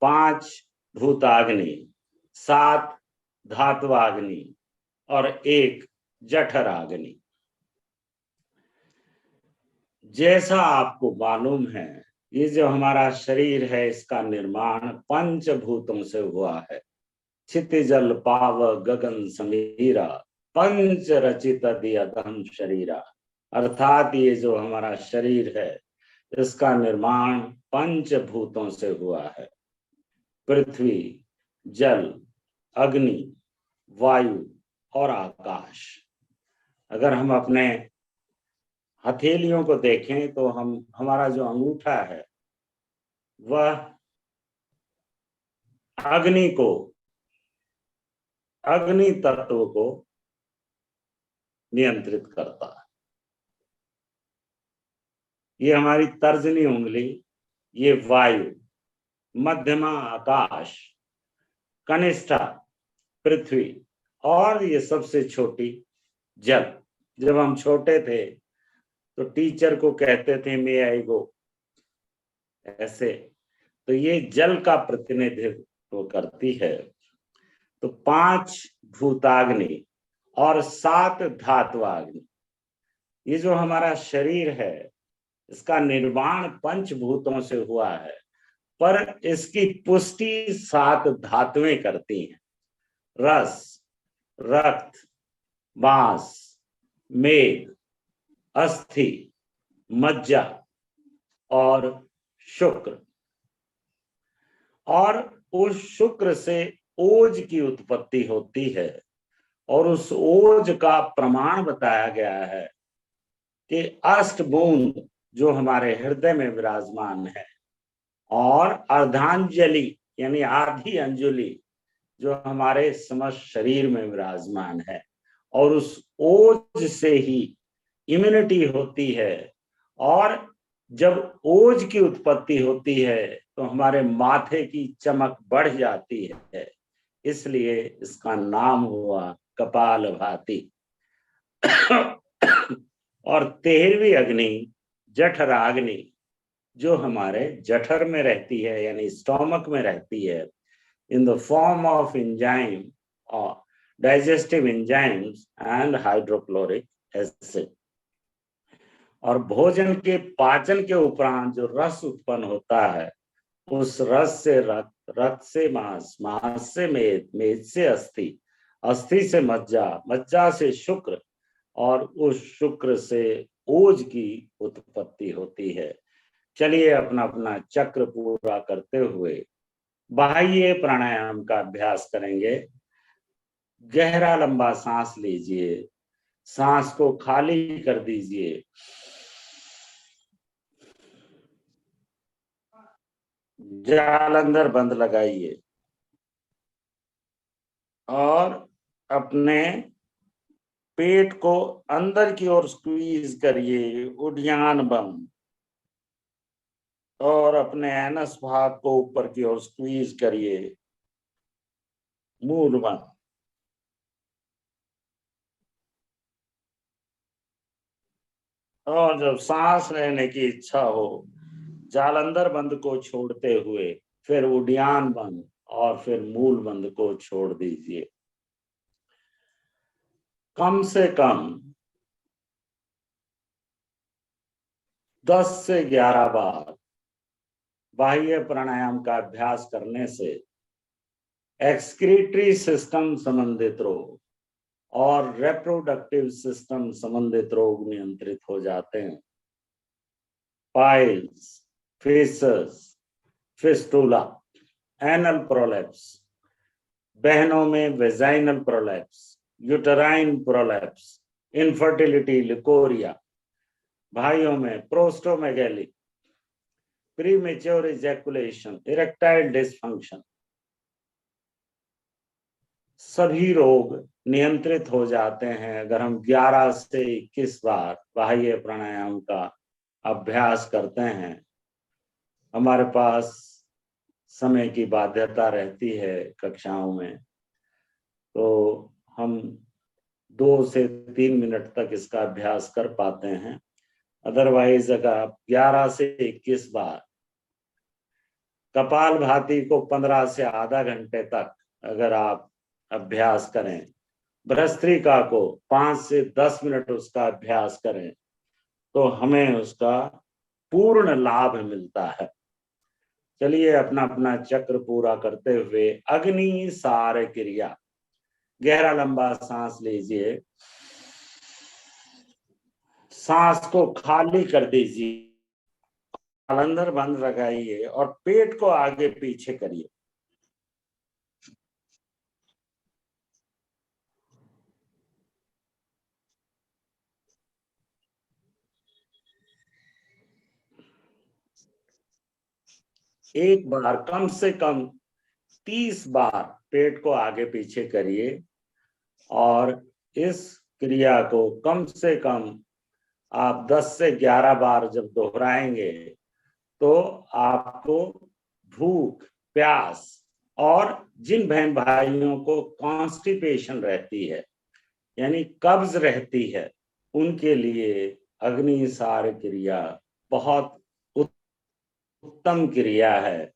5 भूताग्नि, 7 धात्वाग्नि और 1 जठराग्नि। जैसा आपको मालूम है, ये जो हमारा शरीर है इसका निर्माण 5 भूतों से हुआ है। क्षितिजल पाव गगन समीरा, पंच रचित दियतहम शरीरा। अर्थात ये जो हमारा शरीर है इसका निर्माण 5 भूतों से हुआ है। पृथ्वी, जल, अग्नि, वायु और आकाश। अगर हम अपने हथेलियों को देखें तो हमारा जो अंगूठा है वह अग्नि तत्व को नियंत्रित करता है। ये हमारी तर्जनी उंगली, ये वायु, मध्यमा आकाश, कनिष्ठा पृथ्वी और ये सबसे छोटी जल। जब हम छोटे थे तो टीचर को कहते थे मे आई गो, ऐसे। तो ये जल का प्रतिनिधित्व करती है। तो 5 भूताग्नि और 7 धात्वाग्नि। ये जो हमारा शरीर है इसका निर्माण 5 भूतों से हुआ है, पर इसकी पुष्टि 7 धातुएं करती हैं। रस, रक्त, मांस, मेद, अस्थि, मज्जा और शुक्र। और उस शुक्र से ओज की उत्पत्ति होती है, और उस ओज का प्रमाण बताया गया है कि अष्टबूंद जो हमारे हृदय में विराजमान है, और अर्धांजलि यानी आधी अंजुलि जो हमारे समस्त शरीर में विराजमान है, और उस ओज से ही इम्यूनिटी होती है। और जब ओज की उत्पत्ति होती है तो हमारे माथे की चमक बढ़ जाती है, इसलिए इसका नाम हुआ कपालभाति। और 13वीं अग्नि जठराग्नि जो हमारे जठर में रहती है यानी स्टोमक में रहती है, in the form of enzyme और digestive enzymes and hydrochloric acid. और भोजन के पाचन के उपरांत जो रस उत्पन्न होता है, उस रस से रक्त, रक्त से मांस, मांस से मेद, मेद से अस्थि, अस्थि से मज्जा, मज्जा से शुक्र और उस शुक्र से ओज की उत्पत्ति होती है। चलिए अपना अपना चक्र पूरा करते हुए बाह्य प्राणायाम का अभ्यास करेंगे। गहरा लंबा सांस लीजिए, सांस को खाली कर दीजिए, जालंधर बंद लगाइए और अपने पेट को अंदर की ओर स्क्वीज करिए, उद्यान बंद, और अपने एनस भाग को ऊपर की ओर स्क्वीज करिए, मूल बंद। और जब सांस लेने की इच्छा हो, जालंधर बंद को छोड़ते हुए फिर उद्यान बंद और फिर मूल बंद को छोड़ दीजिए। कम से कम 10 से 11 बार बाह्य प्राणायाम का अभ्यास करने से एक्सक्रीटरी सिस्टम संबंधित रोग और रिप्रोडक्टिव सिस्टम संबंधित रोग नियंत्रित हो जाते हैं। Piles, fissures, fistula, anal prolapse, बहनों में vaginal prolapse, uterine prolapse, infertility, leucorrhoea, भाइयों में prostomegaly, premature ejaculation, erectile dysfunction, सभी रोग नियंत्रित हो जाते हैं अगर हम 11 से 21 बार बाह्य प्राणायाम का अभ्यास करते हैं। हमारे पास समय की बाध्यता रहती है कक्षाओं में, तो हम 2 से 3 मिनट तक इसका अभ्यास कर पाते हैं। अदरवाइज अगर आप 11 से 21 बार कपालभाति को 15 से आधा घंटे तक अगर आप अभ्यास करें, भस्त्रिका को 5 से 10 मिनट उसका अभ्यास करें, तो हमें उसका पूर्ण लाभ मिलता है। चलिए अपना अपना चक्र पूरा करते हुए अग्नि सार क्रिया। गहरा लंबा सांस लीजिए, सांस को खाली कर दीजिए, जालंधर बंद लगाइए और पेट को आगे पीछे करिए। एक बार कम से कम 30 बार पेट को आगे पीछे करिए और इस क्रिया को कम से कम आप 10 से 11 बार जब दोहराएंगे तो आपको भूख, प्यास और जिन बहन भाइयों को कॉन्स्टिपेशन रहती है यानी कब्ज रहती है, उनके लिए अग्निसार क्रिया बहुत उत्तम क्रिया है।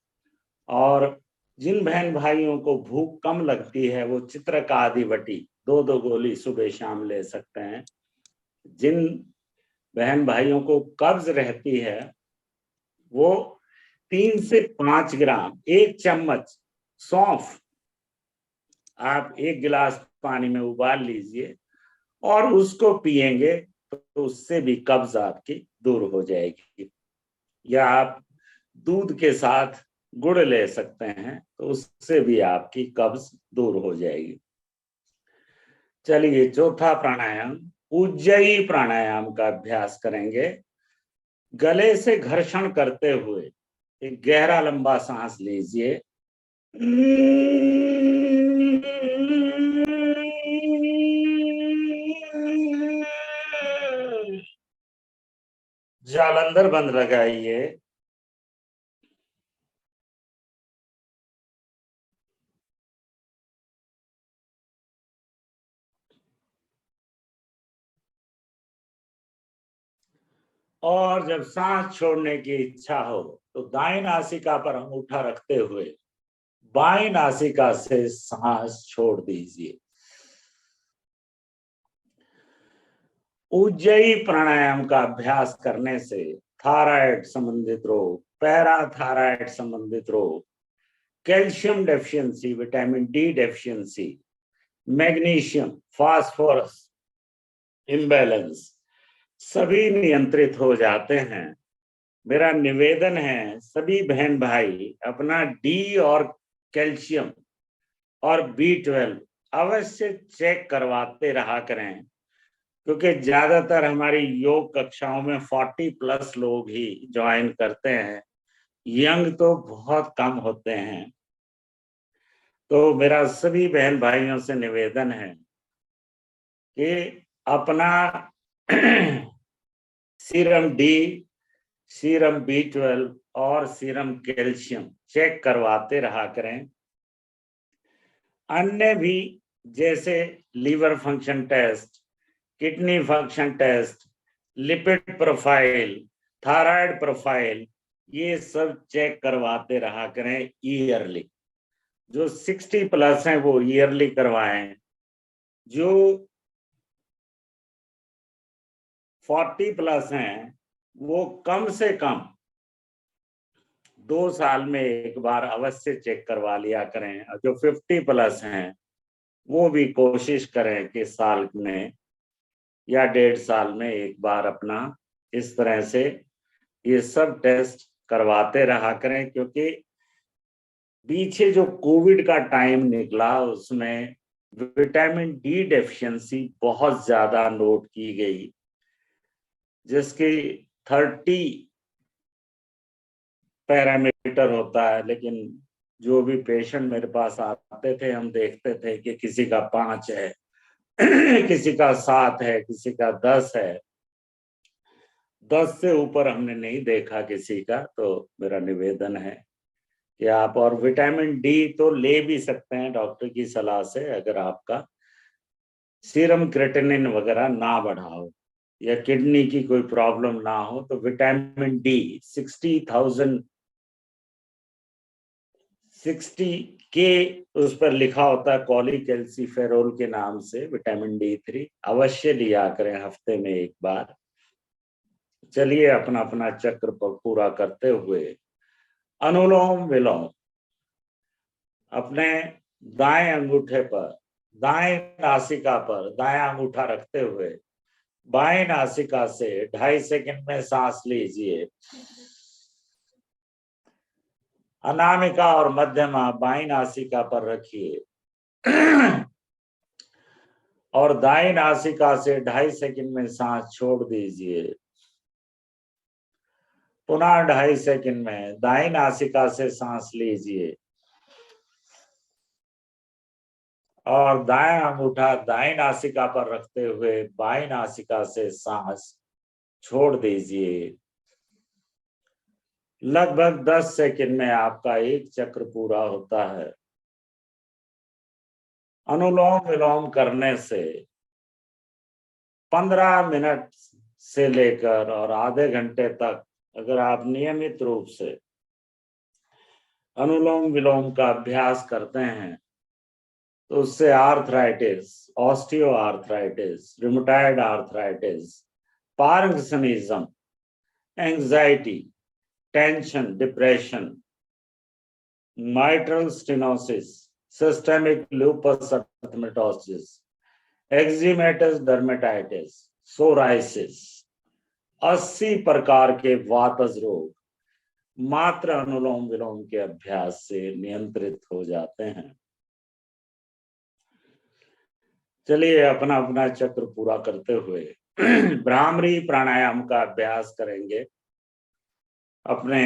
और जिन बहन भाइयों को भूख कम लगती है वो चित्रकादिवटी 2-2 गोली सुबह शाम ले सकते हैं। जिन बहन भाइयों को कब्ज रहती है वो 3 से 5 ग्राम 1 चम्मच सौंफ आप 1 गिलास पानी में उबाल लीजिए और उसको पिएंगे तो उससे भी कब्ज आपकी दूर हो जाएगी। या आप दूध के साथ गुड़ ले सकते हैं तो उससे भी आपकी कब्ज दूर हो जाएगी। चलिए चौथा प्राणायाम उज्जयी प्राणायाम का अभ्यास करेंगे। गले से घर्षण करते हुए एक गहरा लंबा सांस लीजिए, जालंधर बंद लगाइए और जब सांस छोड़ने की इच्छा हो तो दाएं नासिका पर अंगूठा रखते हुए बाएं नासिका से सांस छोड़ दीजिए। उज्जयी प्राणायाम का अभ्यास करने से थायराइड संबंधित रोग, पैराथायराइड संबंधित रोग, calcium deficiency, vitamin D deficiency, magnesium, phosphorus, imbalance सभी नियंत्रित हो जाते हैं। मेरा निवेदन है सभी बहन भाई अपना डी और कैल्शियम और B12 अवश्य चेक करवाते रहा करें, क्योंकि ज्यादातर हमारी योग कक्षाओं में 40+ लोग ही ज्वाइन करते हैं, यंग तो बहुत कम होते हैं। तो मेरा सभी बहन भाइयों से निवेदन है कि अपना सीरम डी, सीरम B12 और सीरम कैल्शियम चेक करवाते रहा करें। अन्य भी जैसे liver function test, kidney function test, lipid profile, thyroid profile, ये सब चेक करवाते रहा करें ईयरली। जो 60+ हैं वो ईयरली करवाएं, जो 40+ हैं वो कम से कम 2 साल में एक बार अवश्य चेक करवा लिया करें, और जो 50+ हैं वो भी कोशिश करें कि साल में या 1.5 साल में एक बार अपना इस तरह से ये सब टेस्ट करवाते रहा करें। क्योंकि पीछे जो कोविड का टाइम निकला उसमें विटामिन डी डेफिशिएंसी बहुत ज्यादा नोट की गई, जिसकी 30 पैरामीटर होता है, लेकिन जो भी पेशेंट मेरे पास आते थे हम देखते थे कि किसी का 5 है, किसी का 7 है, किसी का 10 है। 10 से ऊपर हमने नहीं देखा किसी का। तो मेरा निवेदन है कि आप, और विटामिन डी तो ले भी सकते हैं डॉक्टर की सलाह से, अगर आपका सीरम क्रेटिनिन वगैरह ना बढ़ा हो या किडनी की कोई प्रॉब्लम ना हो, तो विटामिन डी 60 के उस पर लिखा होता है, कॉलीकैल्सिफेरोल के नाम से विटामिन D3 अवश्य लिया करें हफ्ते में एक बार। चलिए अपना अपना चक्र पूरा करते हुए अनुलोम विलोम अपने दाएं अंगूठे पर, दाएं नासिका पर दायां अंगूठा रखते हुए बाएं नासिका से 2.5 सेकंड में सांस लीजिए। अनामिका और मध्यमा बाईं नासिका पर रखिए और दाईं नासिका से 2.5 सेकंड में सांस छोड़ दीजिए। पुनः 2.5 सेकंड में दाईं नासिका से सांस लीजिए और दायां अंगूठा दाईं नासिका पर रखते हुए बाईं नासिका से सांस छोड़ दीजिए। लगभग 10 सेकंड में आपका एक चक्र पूरा होता है। अनुलोम विलोम करने से 15 मिनट से लेकर और आधे घंटे तक अगर आप नियमित रूप से अनुलोम विलोम का अभ्यास करते हैं तो उससे arthritis, osteo arthritis, rheumatoid arthritis, parkinsonism, anxiety, tension, depression, mitral stenosis, systemic lupus erythematosus, eczematous dermatitis, psoriasis, 80 प्रकार के वातज रोग मात्र अनुलोम विलोम के अभ्यास से नियंत्रित हो जाते हैं। चलिए अपना अपना चक्र पूरा करते हुए भ्रामरी प्राणायाम का अभ्यास करेंगे। अपने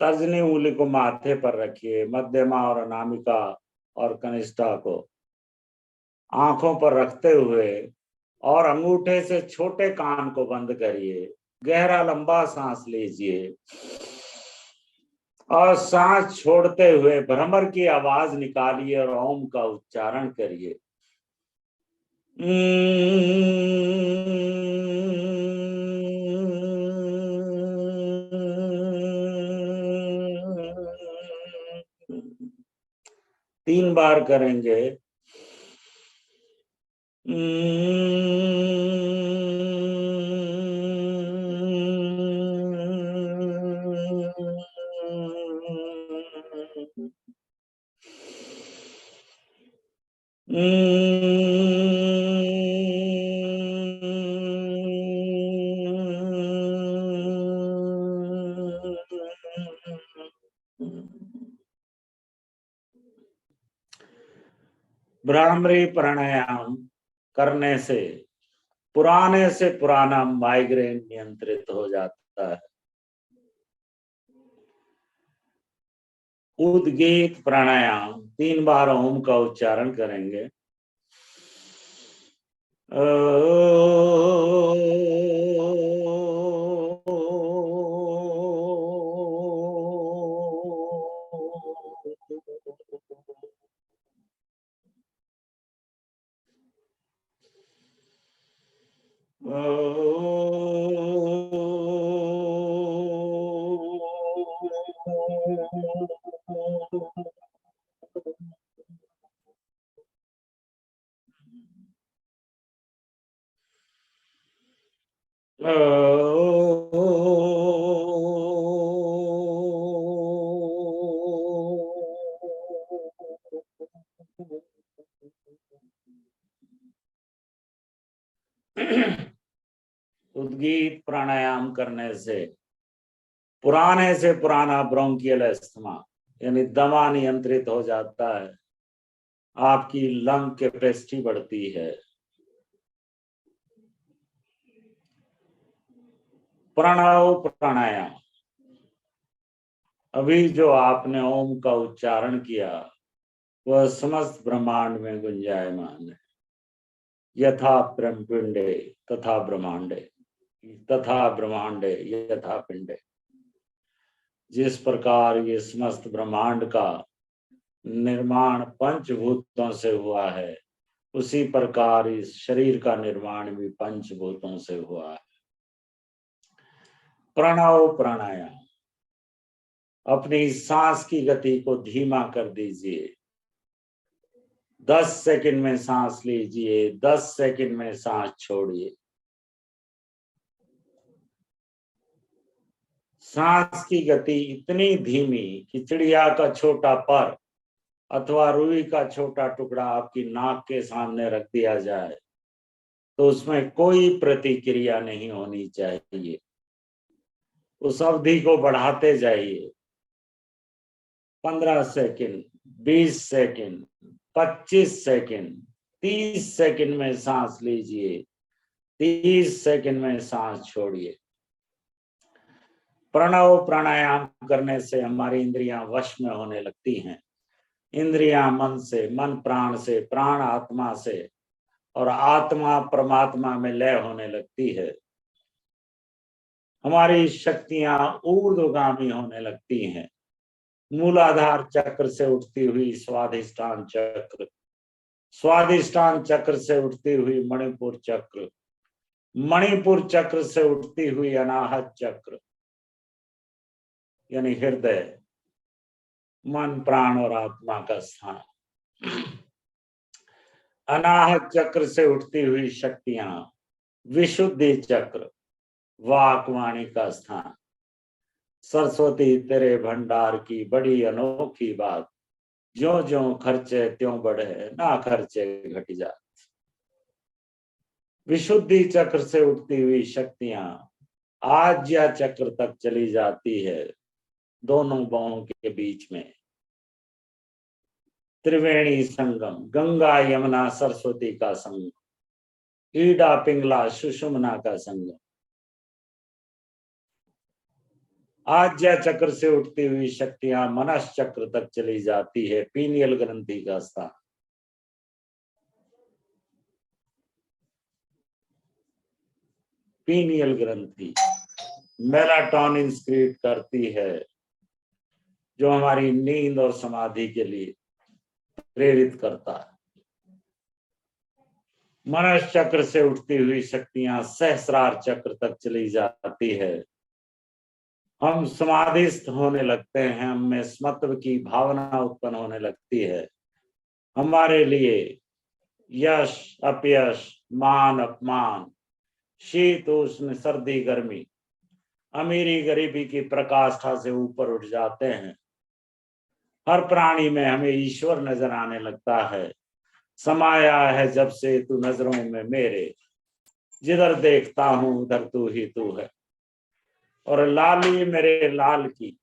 तर्जनी उंगली को माथे पर रखिए, मध्यमा और अनामिका और कनिष्ठा को आंखों पर रखते हुए और अंगूठे से छोटे कान को बंद करिए। गहरा लंबा सांस लीजिए और सांस छोड़ते हुए भ्रमर की आवाज निकालिए और ओम का उच्चारण करिए। तीन बार करेंगे। भ्रामरी प्राणायाम करने से पुराना माइग्रेन नियंत्रित हो जाता है। उद्गीत प्राणायाम 3 बार ओम का उच्चारण करेंगे। उद्गीत प्राणायाम करने से पुराना ब्रोंकियल अस्थमा यानी दमा नियंत्रित हो जाता है, आपकी लंग कैपेसिटी बढ़ती है। प्रणव प्राणायाम, अभी जो आपने ओम का उच्चारण किया वह समस्त ब्रह्मांड में गुंजायमान है। यथा पिंडे तथा ब्रह्मांडे, तथा ब्रह्मांडे यथा पिंडे। जिस प्रकार ये समस्त ब्रह्मांड का निर्माण पंचभूतों से हुआ है, उसी प्रकार इस शरीर का निर्माण भी पंचभूतों से हुआ है। प्रणव प्राणायाम, अपनी सांस की गति को धीमा कर दीजिए। 10 सेकंड में सांस लीजिए, 10 सेकंड में सांस छोड़िए। सांस की गति इतनी धीमी कि चिड़िया का छोटा पर अथवा रुई का छोटा टुकड़ा आपकी नाक के सामने रख दिया जाए तो उसमें कोई प्रतिक्रिया नहीं होनी चाहिए। उस अवधि को बढ़ाते जाइए। 15 सेकंड, 20 सेकंड, 25 सेकंड, 30 सेकंड में सांस लीजिए, 30 सेकंड में सांस छोड़िए। प्रणव प्राणायाम करने से हमारी इंद्रियां वश में होने लगती हैं। इंद्रियां मन से, मन प्राण से, प्राण आत्मा से और आत्मा परमात्मा में लय होने लगती है। हमारी शक्तियां ऊर्ध्वगामी होने लगती हैं। मूलाधार चक्र से उठती हुई स्वाधिष्ठान चक्र, स्वाधिष्ठान चक्र से उठती हुई मणिपुर चक्र, मणिपुर चक्र से उठती हुई अनाहत चक्र यानी हृदय, मन प्राण और आत्मा का स्थान। अनाहत चक्र से उठती हुई शक्तियां, विशुद्धि चक्र, वाक वाणी का स्थान। सरस्वती तेरे भंडार की बड़ी अनोखी बात, ज्यों ज्यों खर्चे त्यों बढ़े, ना खर्चे घट जात। विशुद्धि चक्र से उठती हुई शक्तियां आज्ञा चक्र तक चली जाती है, दोनों बाहों के बीच में। त्रिवेणी संगम, गंगा यमुना सरस्वती का संगम, ईडा पिंगला सुषुम्ना का संगम। आज्ञा चक्र से उठती हुई शक्तियां मनस चक्र तक चली जाती है, पीनियल ग्रंथि का स्थान। पीनियल ग्रंथि मेलाटोनिन स्क्रीट करती है, जो हमारी नींद और समाधि के लिए प्रेरित करता है। मनस चक्र से उठती हुई शक्तियां सहस्रार चक्र तक चली जाती है। हम समाधिस्थ होने लगते हैं, हमें स्मत्व की भावना उत्पन्न होने लगती है। हमारे लिए यश अपयश, मान अपमान, शीत उष्ण, सर्दी गर्मी, अमीरी गरीबी की प्रकाष्ठा से ऊपर उठ जाते हैं। हर प्राणी में हमें ईश्वर नजर आने लगता है। समाया है जब से तू नजरों में मेरे, जिधर देखता हूं उधर तू ही तू है। और लाली मेरे लाल की,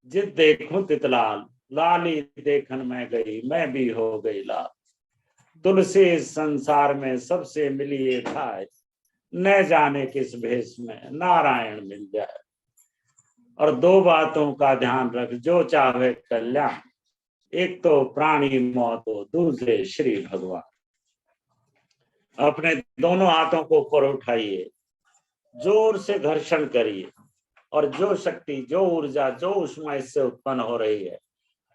जित देखूं तित लाल, लाली देखन में गई, मैं भी हो गई लाल। तुलसी इस संसार में सबसे मिलिए खाए, न जाने किस भेष में नारायण मिल जाए। और दो बातों का ध्यान रख जो चाहे कल्याण, एक तो प्राणी मौत हो, दूसरे श्री भगवान। अपने दोनों हाथों को ऊपर उठाइए, जोर से घर्षण करिए, और जो शक्ति, जो ऊर्जा, जो ऊष्मा इससे उत्पन्न हो रही है,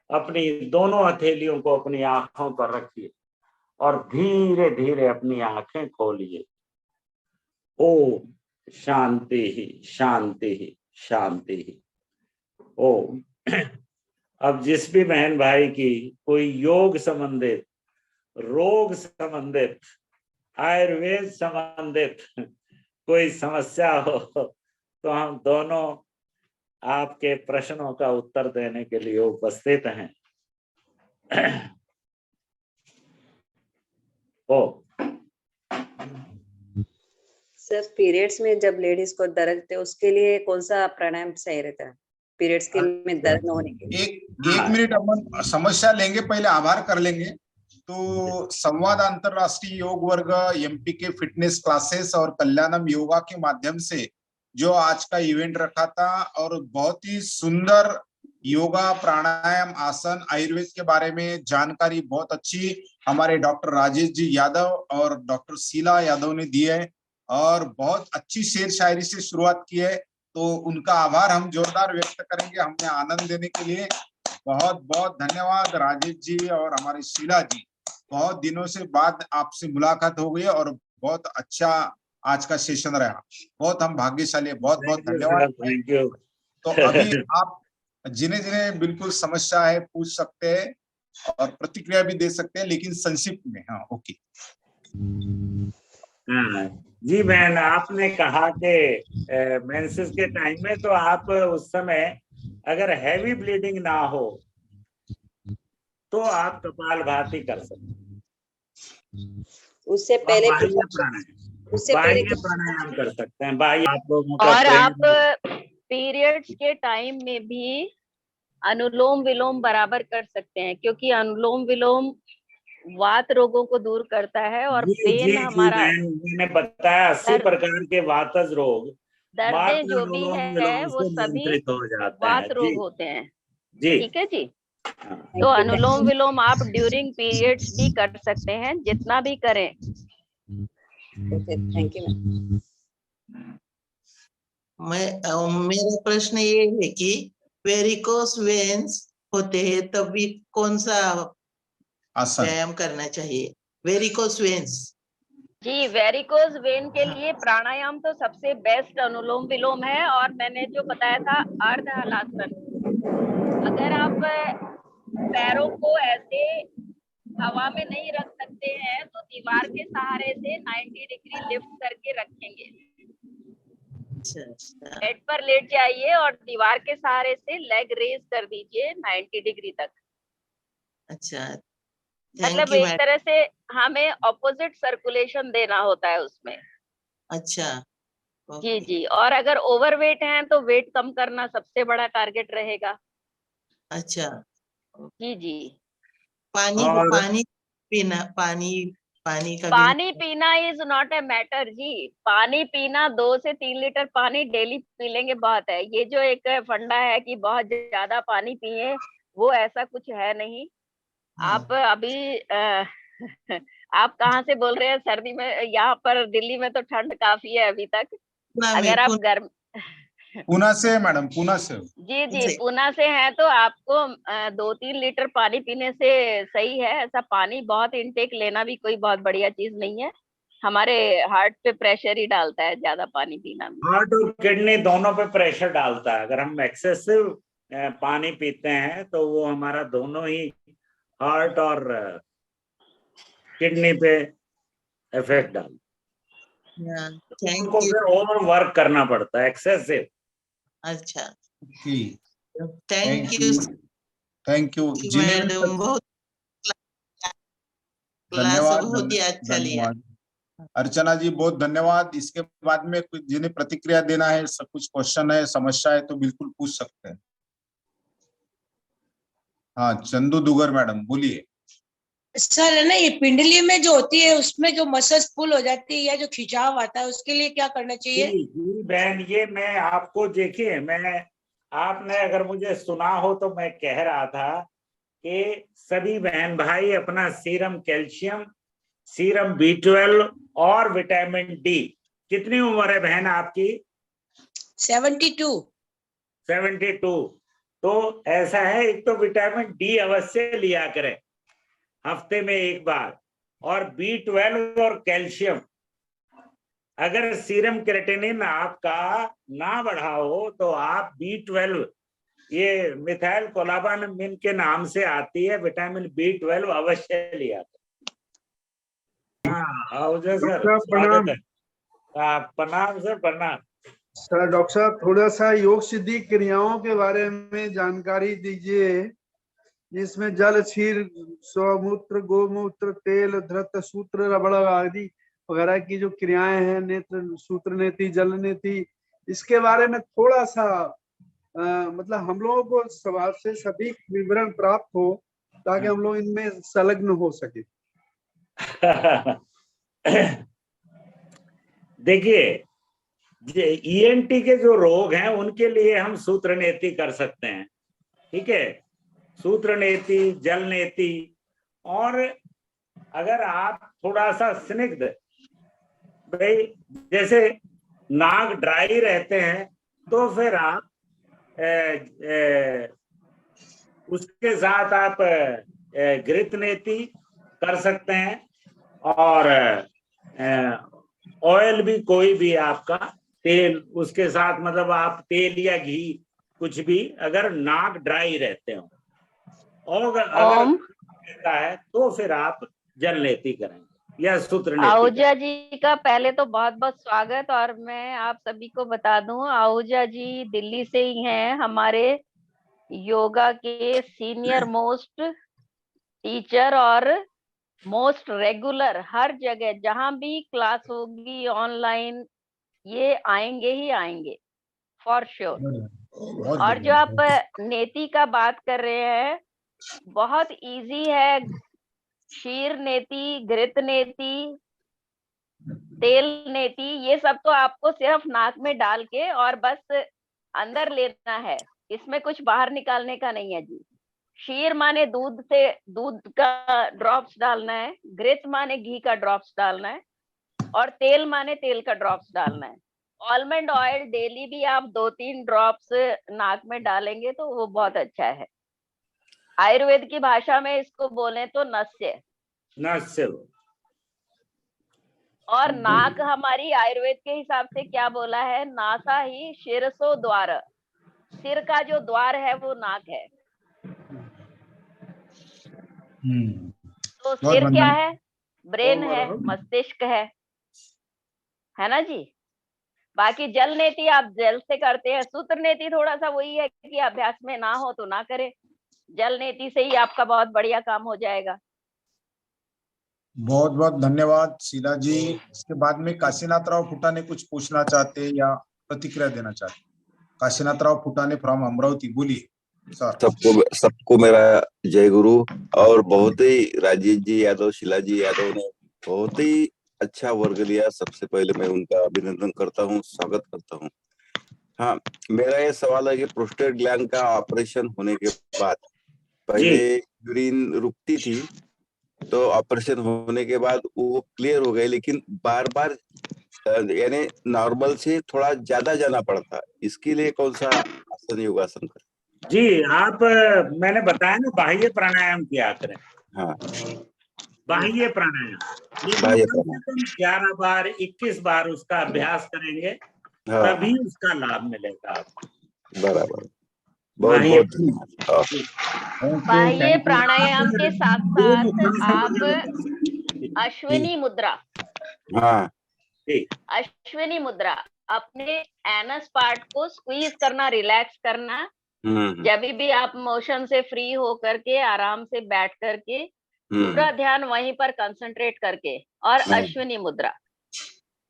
अपनी दोनों हथेलियों को अपनी आंखों पर रखिए और धीरे धीरे अपनी आंखें खोलिए। ओम शांति ही शांति ही शांति ही। ओम। अब जिस भी बहन भाई की कोई योग संबंधित, रोग संबंधित, आयुर्वेद संबंधित कोई समस्या हो, तो हम दोनों आपके प्रश्नों का उत्तर देने के लिए उपस्थित हैं। ओ सर, पीरियड्स में जब लेडीज को दर्द है उसके लिए कौन सा प्राणायाम सही रहता है? पीरियड्स के में दर्द न होने के लिए। एक मिनट अपन समस्या लेंगे, पहले आभार कर लेंगे। तो संवाद अंतरराष्ट्रीय योग वर्ग, एमपीके फिटनेस क्लासेस और कल्याणम योगा के माध्यम से जो आज का इवेंट रखा था, और बहुत ही सुंदर योगा, प्राणायाम, आसन, आयुर्वेद के बारे में जानकारी बहुत अच्छी हमारे डॉक्टर राजेश जी यादव और डॉक्टर शीला यादव ने दी है, और बहुत अच्छी शेर शायरी से शुरुआत की है। तो उनका आभार हम जोरदार व्यक्त करेंगे, हमें आनंद देने के लिए। बहुत बहुत धन्यवाद राजेश जी और हमारे शीला जी। बहुत दिनों से बाद आपसे मुलाकात हो गई और बहुत अच्छा आज का सेशन रहा। बहुत हम भाग्यशाली, बहुत बहुत धन्यवाद। Thank you. तो अभी आप जिन्हें जिन्हें बिल्कुल समस्या है पूछ सकते हैं और प्रतिक्रिया भी दे सकते हैं, लेकिन संक्षिप्त में। हाँ, ओके। जी बहन, आपने कहा कि मेंसेस के टाइम में तो आप उस समय अगर हैवी ब्लीडिंग ना हो तो आप कपालभाति कर सकते हैं। उससे पहले बाह्य प्राणायाम कर सकते हैं। बाह्य आप लोगों का और आप पीरियड्स के टाइम में भी अनुलोम विलोम बराबर कर सकते हैं, क्योंकि अनुलोम विलोम वात रोगों को दूर करता है और पेन हमारा, मैंने बताया 80 प्रकार के वातज रोग, दर्दें जो भी है वो सभी वात रोग होते हैं। जी ठीक है जी। तो अनुलोम विलोम आप ड्यूरिंग पीरियड्स भी कर सकते हैं, जितना भी करें। Thank you. मेरा प्रश्न ये है कि वेरिकोस वेन्स होते हैं तभी कौन सा व्यायाम करना चाहिए? वेरिकोस वेन्स जी, वेरिकोज वेन के लिए प्राणायाम तो सबसे बेस्ट अनुलोम विलोम है। और मैंने जो बताया था अर्ध हलासन, अगर आप पैरों को ऐसे हवा में नहीं रख सकते हैं तो दीवार के सहारे से 90 डिग्री लिफ्ट करके रखेंगे। बेड पर लेट जाइए और दीवार के सहारे से लेग रेज कर दीजिए 90 डिग्री तक। अच्छा, मतलब एक तरह से हमें ऑपोजिट सर्कुलेशन देना होता है उसमें। अच्छा, जी जी। और अगर ओवरवेट हैं तो वेट कम करना सबसे बड़ा टारगेट रहेगा। अच्छा जी जी। पानी पीना, पानी पीना इज नॉट ए मैटर जी। पानी पीना 2 से 3 लीटर पानी डेली पी लेंगे बहुत है। ये जो एक फंडा है कि बहुत ज्यादा पानी पिए, वो ऐसा कुछ है नहीं। आप अभी आप कहाँ से बोल रहे हैं? सर्दी में? यहाँ पर दिल्ली में तो ठंड काफी है अभी तक। अगर आप गर्म पूना से मैडम, पूना से। जी जी, पूना से हैं तो आपको 2-3 लीटर पानी पीने से सही है। ऐसा पानी बहुत इनटेक लेना भी कोई बहुत बढ़िया चीज नहीं है, हमारे हार्ट पे प्रेशर ही डालता है ज्यादा पानी पीना भी। हार्ट और किडनी दोनों पे प्रेशर डालता है। अगर हम एक्सेसिव पानी पीते हैं तो वो हमारा दोनों ही हार्ट और किडनी पे इफेक्ट डालता है। उनको फिर ओवर वर्क करना पड़ता है, एक्सेसिव। अच्छा, thank you, thank you madam, बहुत धन्यवाद, बहुत ही अच्छा लिया। अर्चना जी बहुत धन्यवाद। इसके बाद में कुछ जिन्हें प्रतिक्रिया देना है, सब कुछ क्वेश्चन है, समस्या है तो बिल्कुल पूछ सकते हैं। हाँ, चंदू दुगर मैडम बोलिए। सर है ना, ये पिंडली में जो होती है उसमें जो मसल्स पुल हो जाती है या जो खिंचाव आता है उसके लिए क्या करना चाहिए? जी बहन, ये मैं आपको देखिए, आपने अगर मुझे सुना हो तो मैं कह रहा था कि सभी बहन भाई अपना सीरम कैल्शियम, सीरम B12 और विटामिन डी, कितनी उम्र है बहन आपकी? 72। 72। तो ऐसा है, एक तो विटामिन डी अवश्य लिया करें हफ्ते में एक बार, और B12 और कैल्शियम। अगर सीरम क्रेटिनिन आपका ना बढ़ा हो तो आप B12, ये मिथाइल कोलाबामिन के नाम से आती है विटामिन B12 अवश्य लिया करें। हाँ आओ सर, स्वागत है। प्रणाम सर, प्रणाम सर। डॉक्टर साहब, थोड़ा सा योग सिद्धि क्रियाओं के बारे में जानकारी दीजिए, जिसमें जल, क्षीर, स्वमूत्र, गोमूत्र, तेल, धृत, सूत्र, रबड़ आदि वगैरह की जो क्रियाएं हैं, नेत्र, सूत्र नेति, जल नेति, इसके बारे में थोड़ा सा मतलब हम लोगों को सवाल से सभी विवरण प्राप्त हो, ताकि हम लोग इनमें संलग्न हो सके। देखिए, ENT के जो रोग हैं उनके लिए हम सूत्र नेति कर सकते हैं, ठीक है, सूत्र नेति, जल नेति। और अगर आप थोड़ा सा स्निग्ध, भाई जैसे नाक ड्राई रहते हैं तो फिर आप उसके साथ आप घृत नेति कर सकते हैं, और ऑयल भी, कोई भी आपका तेल उसके साथ, मतलब आप तेल या घी कुछ भी, अगर नाक ड्राई रहते हो, और अगर रहता है तो फिर आप जल नेति करेंगे या सूत्र नेति। आहूजा जी का पहले तो बहुत बहुत स्वागत, और मैं आप सभी को बता दूं, आहूजा जी दिल्ली से ही हैं, हमारे योगा के सीनियर मोस्ट टीचर और मोस्ट रेगुलर। हर जगह जहां भी क्लास होगी ऑनलाइन, ये आएंगे ही आएंगे फॉर श्योर। और जो आप नेति का बात कर रहे हैं, बहुत इजी है। क्षीर नेति, घृत नेति, तेल नेति, ये सब तो आपको सिर्फ नाक में डाल के और बस अंदर लेना है, इसमें कुछ बाहर निकालने का नहीं है जी। क्षीर माने दूध का ड्रॉप्स डालना है, घृत माने घी का ड्रॉप्स डालना है, और तेल माने तेल का ड्रॉप्स डालना है। आलमंड ऑयल डेली भी आप 2-3 ड्रॉप्स नाक में डालेंगे तो वो बहुत अच्छा है। आयुर्वेद की भाषा में इसको बोले तो नस्य। और नाक हमारी आयुर्वेद के हिसाब से क्या बोला है, नासा ही शिरसो द्वार, सिर का जो द्वार है वो नाक है। तो सिर क्या है? ब्रेन है, मस्तिष्क है ना जी। बाकी जल नेति आप जल से करते हैं, सूत्र नेति थोड़ा सा वही है कि अभ्यास में ना हो तो ना करें, जल नेति से ही आपका बहुत बढ़िया काम हो जाएगा। बहुत बहुत धन्यवाद शीला जी। इसके बाद में काशीनाथराव फुटाने कुछ पूछना चाहते हैं या प्रतिक्रिया देना चाहते हैं? काशीनाथराव फुटाने फ्रॉम अमरावती, बोलिए सर। सबको मेरा जय गुरु। और बहुत ही राजेश जी यादव, शीला जी यादव ने बहुत ही अच्छा वर्ग लिया। सबसे पहले मैं उनका अभिनंदन करता हूँ, स्वागत करता हूँ। हाँ, मेरा ये सवाल है कि प्रोस्टेट ग्लैंड का ऑपरेशन होने के बाद, पहले यूरिन रुकती थी, तो ऑपरेशन होने के बाद वो क्लियर हो गए, लेकिन बार बार यानी नॉर्मल से थोड़ा ज्यादा जाना पड़ता। इसके लिए कौन सा आसन, योगासन करें? जी, आप मैंने बताया ना, बाह्य प्राणायाम किया करें। हाँ, बाह्य प्राणायाम 11 बार 21 बार उसका अभ्यास करेंगे, तभी उसका लाभ मिलेगा आपको। बराबर, बहुत बहुत धन्यवाद। बाह्य प्राणायाम के साथ साथ आप अश्विनी मुद्रा, अश्विनी मुद्रा, अपने एनस पार्ट को स्क्वीज करना, रिलैक्स करना। जब भी आप मोशन से फ्री हो करके आराम से बैठ करके पूरा ध्यान वहीं पर कंसंट्रेट करके, और अश्विनी मुद्रा।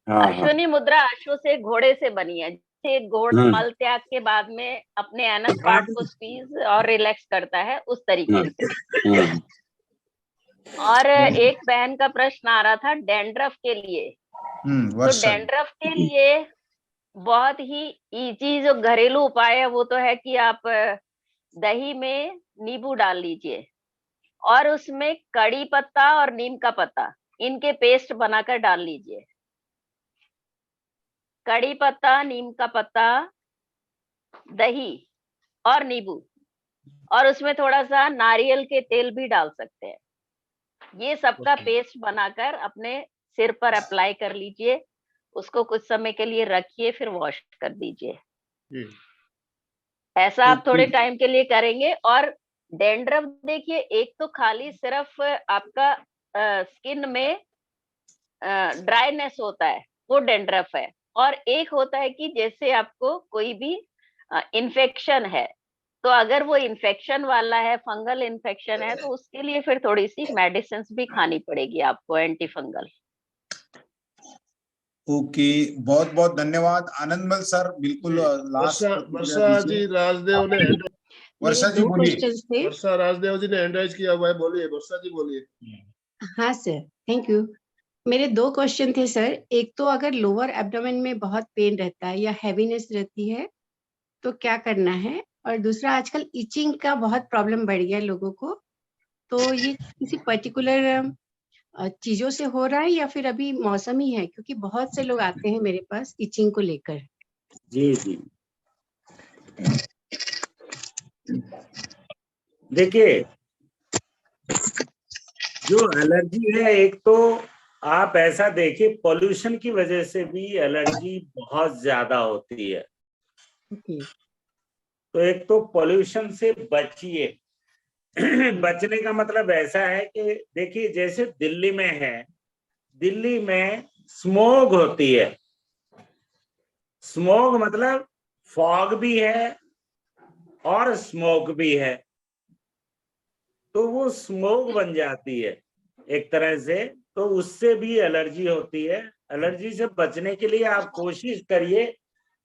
अश्विनी मुद्रा अश्व से, घोड़े से बनी है। घोड़ा मल त्याग के बाद में अपने एनस पार्ट को स्क्वीज और रिलैक्स करता है, उस तरीके से। और एक बहन का प्रश्न आ रहा था डैंड्रफ के लिए। तो वर्षा जी। डैंड्रफ के लिए बहुत ही इजी जो घरेलू उपाय है वो तो है कि आप दही में नींबू डाल लीजिए और उसमें कड़ी पत्ता और नीम का पत्ता इनके पेस्ट बनाकर डाल लीजिए। कड़ी पत्ता, नीम का पत्ता, दही और नींबू, और उसमें थोड़ा सा नारियल के तेल भी डाल सकते हैं। ये सबका पेस्ट बनाकर अपने सिर पर अप्लाई कर लीजिए, उसको कुछ समय के लिए रखिए, फिर वॉश कर दीजिए। ऐसा आप थोड़े टाइम के लिए करेंगे। और डैंड्रफ देखिए, एक तो खाली सिर्फ आपका स्किन में ड्राइनेस होता है, वो डैंड्रफ है, और एक होता है कि जैसे आपको कोई भी इन्फेक्शन है, तो अगर वो इन्फेक्शन वाला है, फंगल इन्फेक्शन है, तो उसके लिए फिर थोड़ी सी मेडिसिन भी खानी पड़ेगी आपको, एंटी फंगल। ओके, बहुत बहुत धन्यवाद आनंदमल सर। बिल्कुल लास्ट वर्षा जी राजदेव ने वर्षा जी बोलिए। थे। वर्षा राजदेव जी ने हैंड राइज किया हुआ है, बोलिए वर्षा जी बोलिए। हाँ सर, थैंक यू। मेरे 2 क्वेश्चन थे सर। एक तो अगर लोअर एब्डोमेन में बहुत पेन रहता है या हैवीनेस रहती है तो क्या करना है, और दूसरा आजकल इचिंग का बहुत प्रॉब्लम बढ़ गया है लोगों को, तो ये किसी पर्टिकुलर चीजों से हो रहा है या फिर अभी मौसम ही है, क्योंकि बहुत से लोग आते हैं मेरे पास इचिंग को लेकर। जी जी, देखिए जो एलर्जी है, एक तो आप ऐसा देखिए पोल्यूशन की वजह से भी एलर्जी बहुत ज्यादा होती है। तो एक तो पोल्यूशन से बचिए। बचने का मतलब ऐसा है कि देखिए जैसे दिल्ली में है, दिल्ली में स्मोग होती है। स्मोग मतलब फॉग भी है और स्मोक भी है, तो वो स्मोक बन जाती है एक तरह से, तो उससे भी एलर्जी होती है। एलर्जी से बचने के लिए आप कोशिश करिए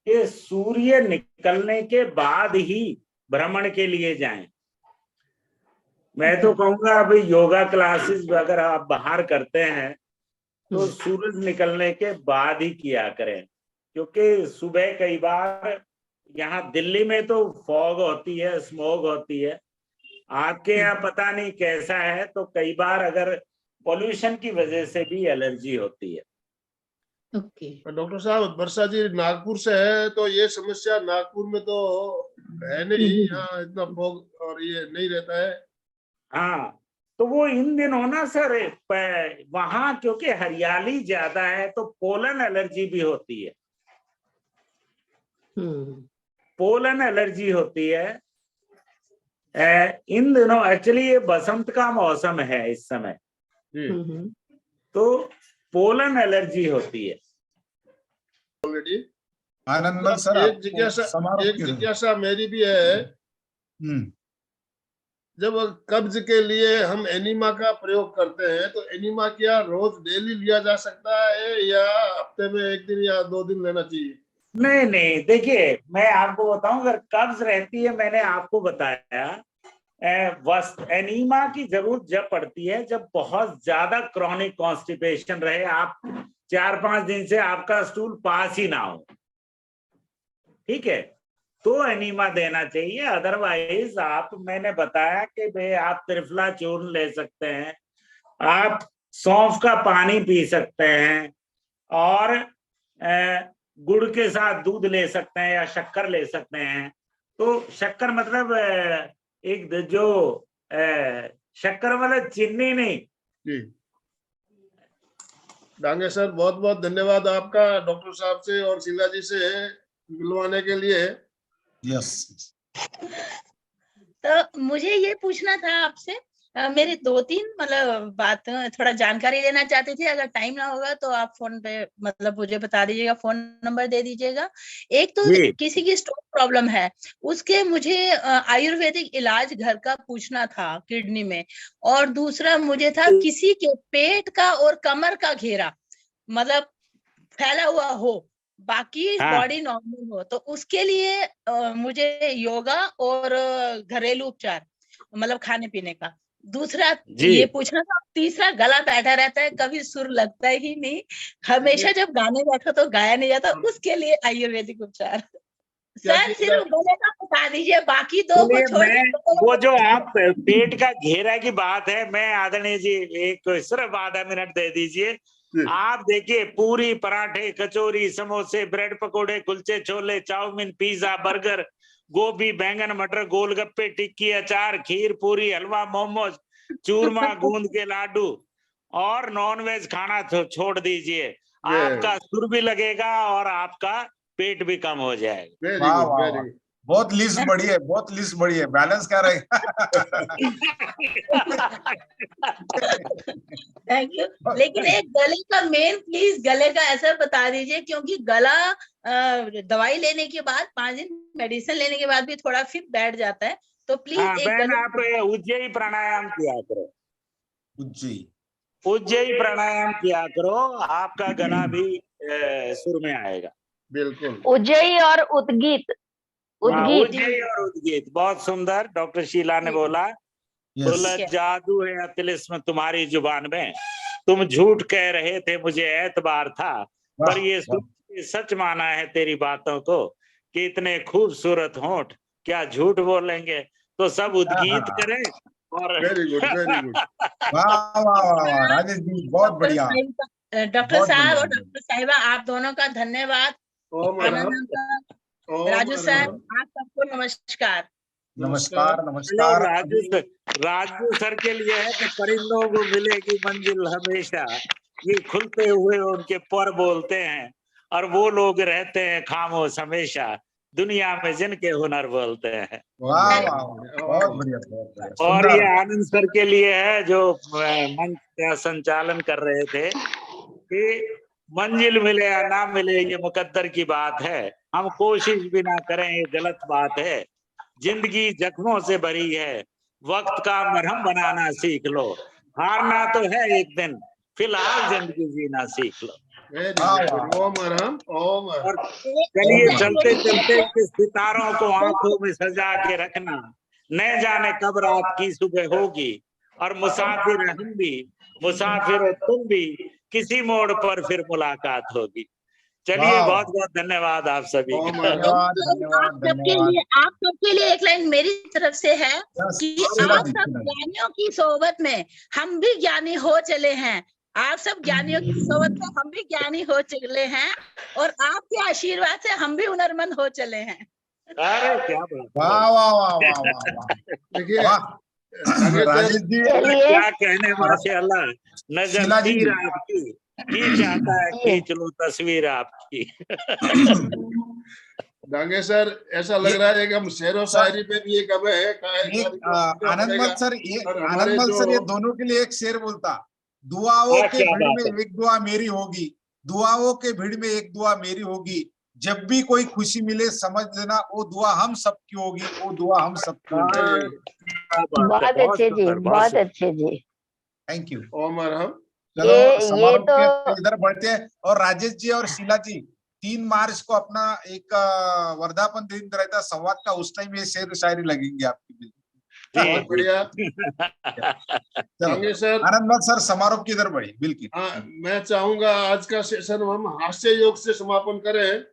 कि सूर्य निकलने के बाद ही भ्रमण के लिए जाएं। मैं तो कहूंगा अभी योगा क्लासेस अगर आप बाहर करते हैं तो सूरज निकलने के बाद ही किया करें, क्योंकि सुबह कई बार यहाँ दिल्ली में तो फॉग होती है, स्मोग होती है। आपके यहाँ पता नहीं कैसा है, तो कई बार अगर पोल्यूशन की वजह से भी एलर्जी होती है। ओके डॉक्टर साहब, वर्षा जी नागपुर से है, तो ये समस्या नागपुर में तो है नहीं, यहाँ इतना फॉग और ये नहीं रहता है। हाँ, तो वो इन दिनों ना सर वहां क्योंकि हरियाली ज्यादा है तो पोलन एलर्जी भी होती है। पोलन एलर्जी होती है इन दिनों। एक्चुअली ये बसंत का मौसम है इस समय, तो पोलन एलर्जी होती है ऑलरेडी। आनंदमल सर, एक जिज्ञासा मेरी भी है। जब कब्ज के लिए हम एनिमा का प्रयोग करते हैं, तो एनिमा क्या रोज डेली लिया जा सकता है या हफ्ते में 1 दिन या 2 दिन लेना चाहिए? नहीं नहीं, देखिए मैं आपको बताऊं, अगर कब्ज रहती है, मैंने आपको बताया एनीमा की जरूरत जब पड़ती है जब बहुत ज्यादा क्रॉनिक कॉन्स्टिपेशन रहे, आप 4-5 दिन से आपका स्टूल पास ही ना हो, ठीक है, तो एनीमा देना चाहिए। अदरवाइज आप, मैंने बताया कि भाई आप त्रिफला चूर्ण ले सकते हैं, आप सौंफ का पानी पी सकते हैं, और गुड़ के साथ दूध ले सकते हैं या शक्कर ले सकते हैं। तो शक्कर मतलब एक जो शक्कर मतलब चीनी नहीं। जी डांगे सर, बहुत बहुत धन्यवाद आपका डॉक्टर साहब से और शीला जी से मिलवाने के लिए। यस, तो मुझे ये पूछना था आपसे, मेरे 2-3 मतलब बात थोड़ा जानकारी लेना चाहती थी। अगर टाइम ना होगा तो आप फोन पे मतलब मुझे बता दीजिएगा, फोन नंबर दे दीजिएगा। एक तो किसी की स्टोन प्रॉब्लम है, उसके मुझे आयुर्वेदिक इलाज घर का पूछना था किडनी में, और दूसरा मुझे था किसी के पेट का और कमर का घेरा मतलब फैला हुआ हो, बाकी बॉडी नॉर्मल हो, तो उसके लिए मुझे योगा और घरेलू उपचार मतलब खाने पीने का, दूसरा जी। ये पूछना था, तीसरा गला बैठा रहता है, कभी सुर लगता ही नहीं, हमेशा जब गाने बैठो तो गाया नहीं जाता, उसके लिए आयुर्वेदिक उपचार। सर सिर्फ गले का बता दीजिए, बाकी दो को छोड़ मैं के वो जो आप पेट का घेरा की बात है, मैं आदरणीय जी एक सिर्फ आधा मिनट दे दीजिए। आप देखिए, पूरी, पराठे, कचौरी, समोसे, ब्रेड पकोड़े, कुलचे छोले, चाउमीन, पिज्जा, बर्गर, गोभी, बैंगन, मटर, गोलगप्पे, टिक्की, अचार, खीर, पूरी, हलवा, मोमोज, चूरमा, गूंद के लाडू और नॉनवेज खाना छोड़ दीजिए, आपका सुर भी लगेगा और आपका पेट भी कम हो जाएगा। वाह वाह वाह, बहुत लिस्ट बड़ी है, बहुत लिस्ट बड़ी है, बैलेंस क्या रहेगा? Thank you. लेकिन एक गले का मेन, प्लीज गले का ऐसा बता दीजिए, क्योंकि गला दवाई लेने के बाद 5 दिन मेडिसिन लेने के बाद भी थोड़ा फिर बैठ जाता है, तो प्लीज एक बहन आप उज्जयी प्राणायाम किया करो, उज्जयी प्राणायाम किया करो, आपका गला भी सुर में आएगा। बिल्कुल। उज्जयी और उद्गीत, उज्जयी और उद्गीत, बहुत सुंदर। डॉक्टर शीला ने बोला, बोला जादू है तिलिस्म तुम्हारी जुबान में, तुम झूठ कह रहे थे मुझे एतबार था, पर ये सच माना है तेरी बातों को कि इतने खूबसूरत होंठ क्या झूठ बोलेंगे। तो सब उद्गीत करें और वेरी गुड, वेरी गुड। वाह वाह वाह, राजेश जी बहुत बढ़िया। डॉक्टर साहब और डॉक्टर साहिबा, आप दोनों का धन्यवाद। राजू सर, आप सबको नमस्कार। नमस्कार नमस्कार। राजू सर के लिए है कि परिंदों को मिलेगी मंजिल हमेशा, ये खुलते हुए उनके पर बोलते हैं, और वो लोग रहते हैं खामोश हमेशा दुनिया में जिनके हुनर बोलते हैं। वाह वाह, बहुत बढ़िया, बहुत बढ़िया। और ये आनंद सर के लिए है जो मंच का संचालन कर रहे थे कि मंजिल मिले या ना मिले ये मुकद्दर की बात है, हम कोशिश भी ना करें ये गलत बात है, जिंदगी जख्मों से भरी है, वक्त का मरहम बनाना सीख लो, हारना तो है एक दिन, फिलहाल जिंदगी जीना सीख लो। और चलिए चलते चलते सितारों को आंखों में सजा के रखना, न जाने कब रात की सुबह होगी, और मुसाफिर हम भी, मुसाफिर हो तुम भी, किसी मोड़ पर फिर मुलाकात होगी। चलिए बहुत बहुत धन्यवाद आप सभी का। आप सबके लिए एक लाइन मेरी तरफ से है कि आप सब ज्ञानियों की सोबत में हम भी ज्ञानी हो चले हैं, आप सब ज्ञानियों की सोबत में हम भी ज्ञानी हो चले हैं, और आपके आशीर्वाद से हम भी हुनरमंद हो चले हैं। अरे क्या बात, वाह वाह वाह वाह वाह, देखिए राजेश जी क्या कहने, माशाअल्लाह। नजर तीर आपकी, खींच आता है, खींच लो तस्वीर आपकी। डांगे सर, ऐसा लग रहा है कि हम शेरो शायरी पे भी एक आनंदमल सर, ये दोनों के लिए एक शेर बोलता, दुआओं के भीड़ में एक दुआ मेरी होगी, दुआओं के भीड़ में एक दुआ मेरी होगी, जब भी कोई खुशी मिले समझ लेना वो दुआ हम सबकी होगी, वो दुआ हम सबकी होगी। बहुत अच्छे जी, बहुत अच्छे जी, थैंक यू। ओमर हम चलो समारोह के इधर बढ़ते हैं, और राजेश जी और शीला जी 3 मार्च को अपना एक वर्धापन दिन रहता है संवाद का, उस टाइम ये शेर शायरी लगेंगे आपकी। बहुत बढ़िया। सर आनंद सर समारोह की इधर बढ़ी। बिल्कुल। हाँ, मैं चाहूंगा आज का सेशन हम हास्य योग से समापन करें।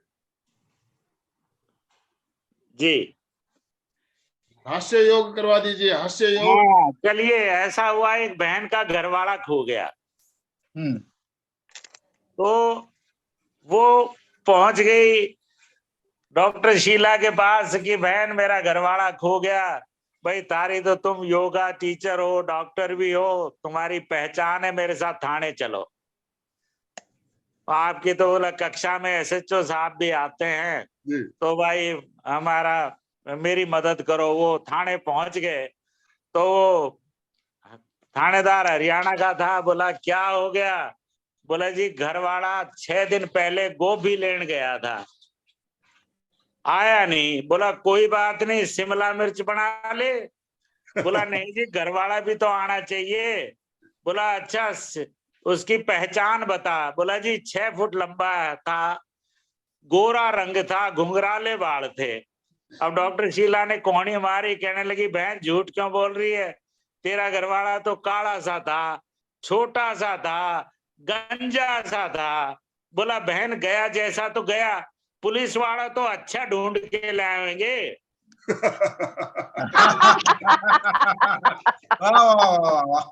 जी, हास्य योग करवा दीजिए, हास्य योग। हाँ, चलिए, ऐसा हुआ एक बहन का घरवाला खो गया, तो वो पहुंच गई डॉक्टर शीला के पास कि बहन मेरा घरवाला खो गया, भाई तारी तो तुम योगा टीचर हो, डॉक्टर भी हो, तुम्हारी पहचान है, मेरे साथ थाने चलो। आपकी तो बोला कक्षा में SHO साहब भी आते हैं, तो भाई मेरी मदद करो। वो थाने पहुंच गए, तो थानेदार हरियाणा का था, बोला क्या हो गया? बोला जी घरवाला 6 दिन पहले गोभी लेने गया था, आया नहीं। बोला कोई बात नहीं, शिमला मिर्च बना ले। बोला नहीं जी घरवाला भी तो आना चाहिए। बोला अच्छा उसकी पहचान बता। बोला जी 6 फुट लंबा था, गोरा रंग था, घुंघराले बाल थे। अब डॉक्टर शीला ने कोहनी मारी, कहने लगी बहन झूठ क्यों बोल रही है? तेरा घरवाला तो काला सा था, छोटा सा था, गंजा सा था। बोला बहन गया जैसा तो गया, पुलिस वाला तो अच्छा ढूंढ के लाएंगे। वाह वाह वाह वाह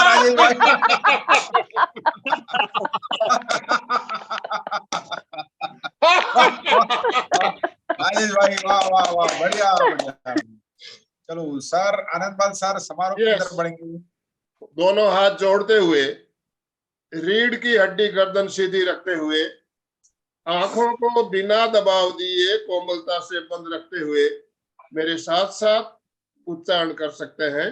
राजेश भाई। राजेश भाई वाह वाह वाह, बढ़िया बढ़िया। चलो सर, आनंदपाल सर समारोह की तरफ बढ़ेंगे। दोनों हाथ जोड़ते हुए, रीढ़ की हड्डी गर्दन सीधी रखते हुए, आंखों को बिना दबाव दिए कोमलता से बंद रखते हुए मेरे साथ साथ उच्चारण कर सकते हैं।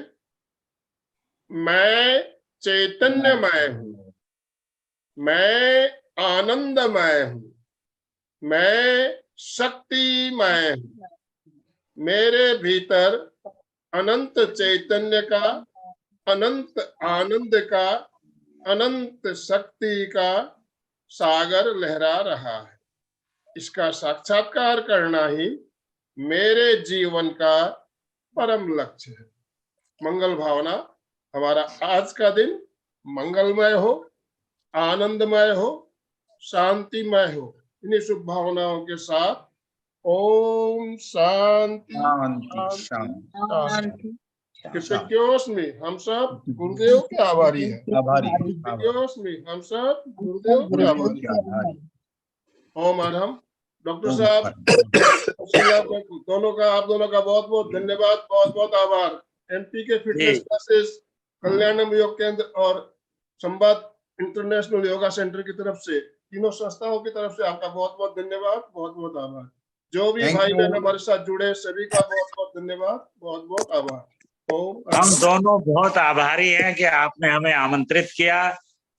मैं चैतन्यमय हूँ, मैं आनंदमय हूँ, मैं शक्तिमय हूँ। मेरे भीतर अनंत चैतन्य का, अनंत आनंद का, अनंत शक्ति का सागर लहरा रहा है। इसका साक्षात्कार करना ही मेरे जीवन का परम लक्ष्य है। मंगल भावना, हमारा आज का दिन मंगलमय हो, आनंदमय हो, शांतिमय हो। इन्हीं शुभ भावनाओं के साथ ओम शांति शांति शांति। कृतज्ञोस्मि, हम सब गुरुदेव के आभारी हैं। आभारी कृतज्ञोस्मि, हम सब गुरुदेव के आभारी हैं। ओम अरहम। डॉक्टर साहब, दोनों का, आप दोनों का बहुत बहुत धन्यवाद, बहुत बहुत आभार। एमपी के फिटनेस क्लासेस, कल्याणम योग केंद्र और संवाद इंटरनेशनल योगा सेंटर की तरफ से, तीनों संस्थाओं की तरफ से आपका बहुत बहुत धन्यवाद, बहुत बहुत आभार। जो भी भाई बहन हमारे साथ जुड़े, सभी का बहुत बहुत धन्यवाद, बहुत बहुत आभार। हम दोनों बहुत आभारी हैं कि आपने हमें आमंत्रित किया।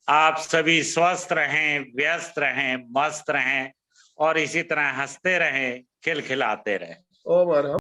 आप सभी स्वस्थ रहें, व्यस्त रहें, मस्त रहें और इसी तरह हंसते रहें, खिलखिलाते रहें। ओम अरहम।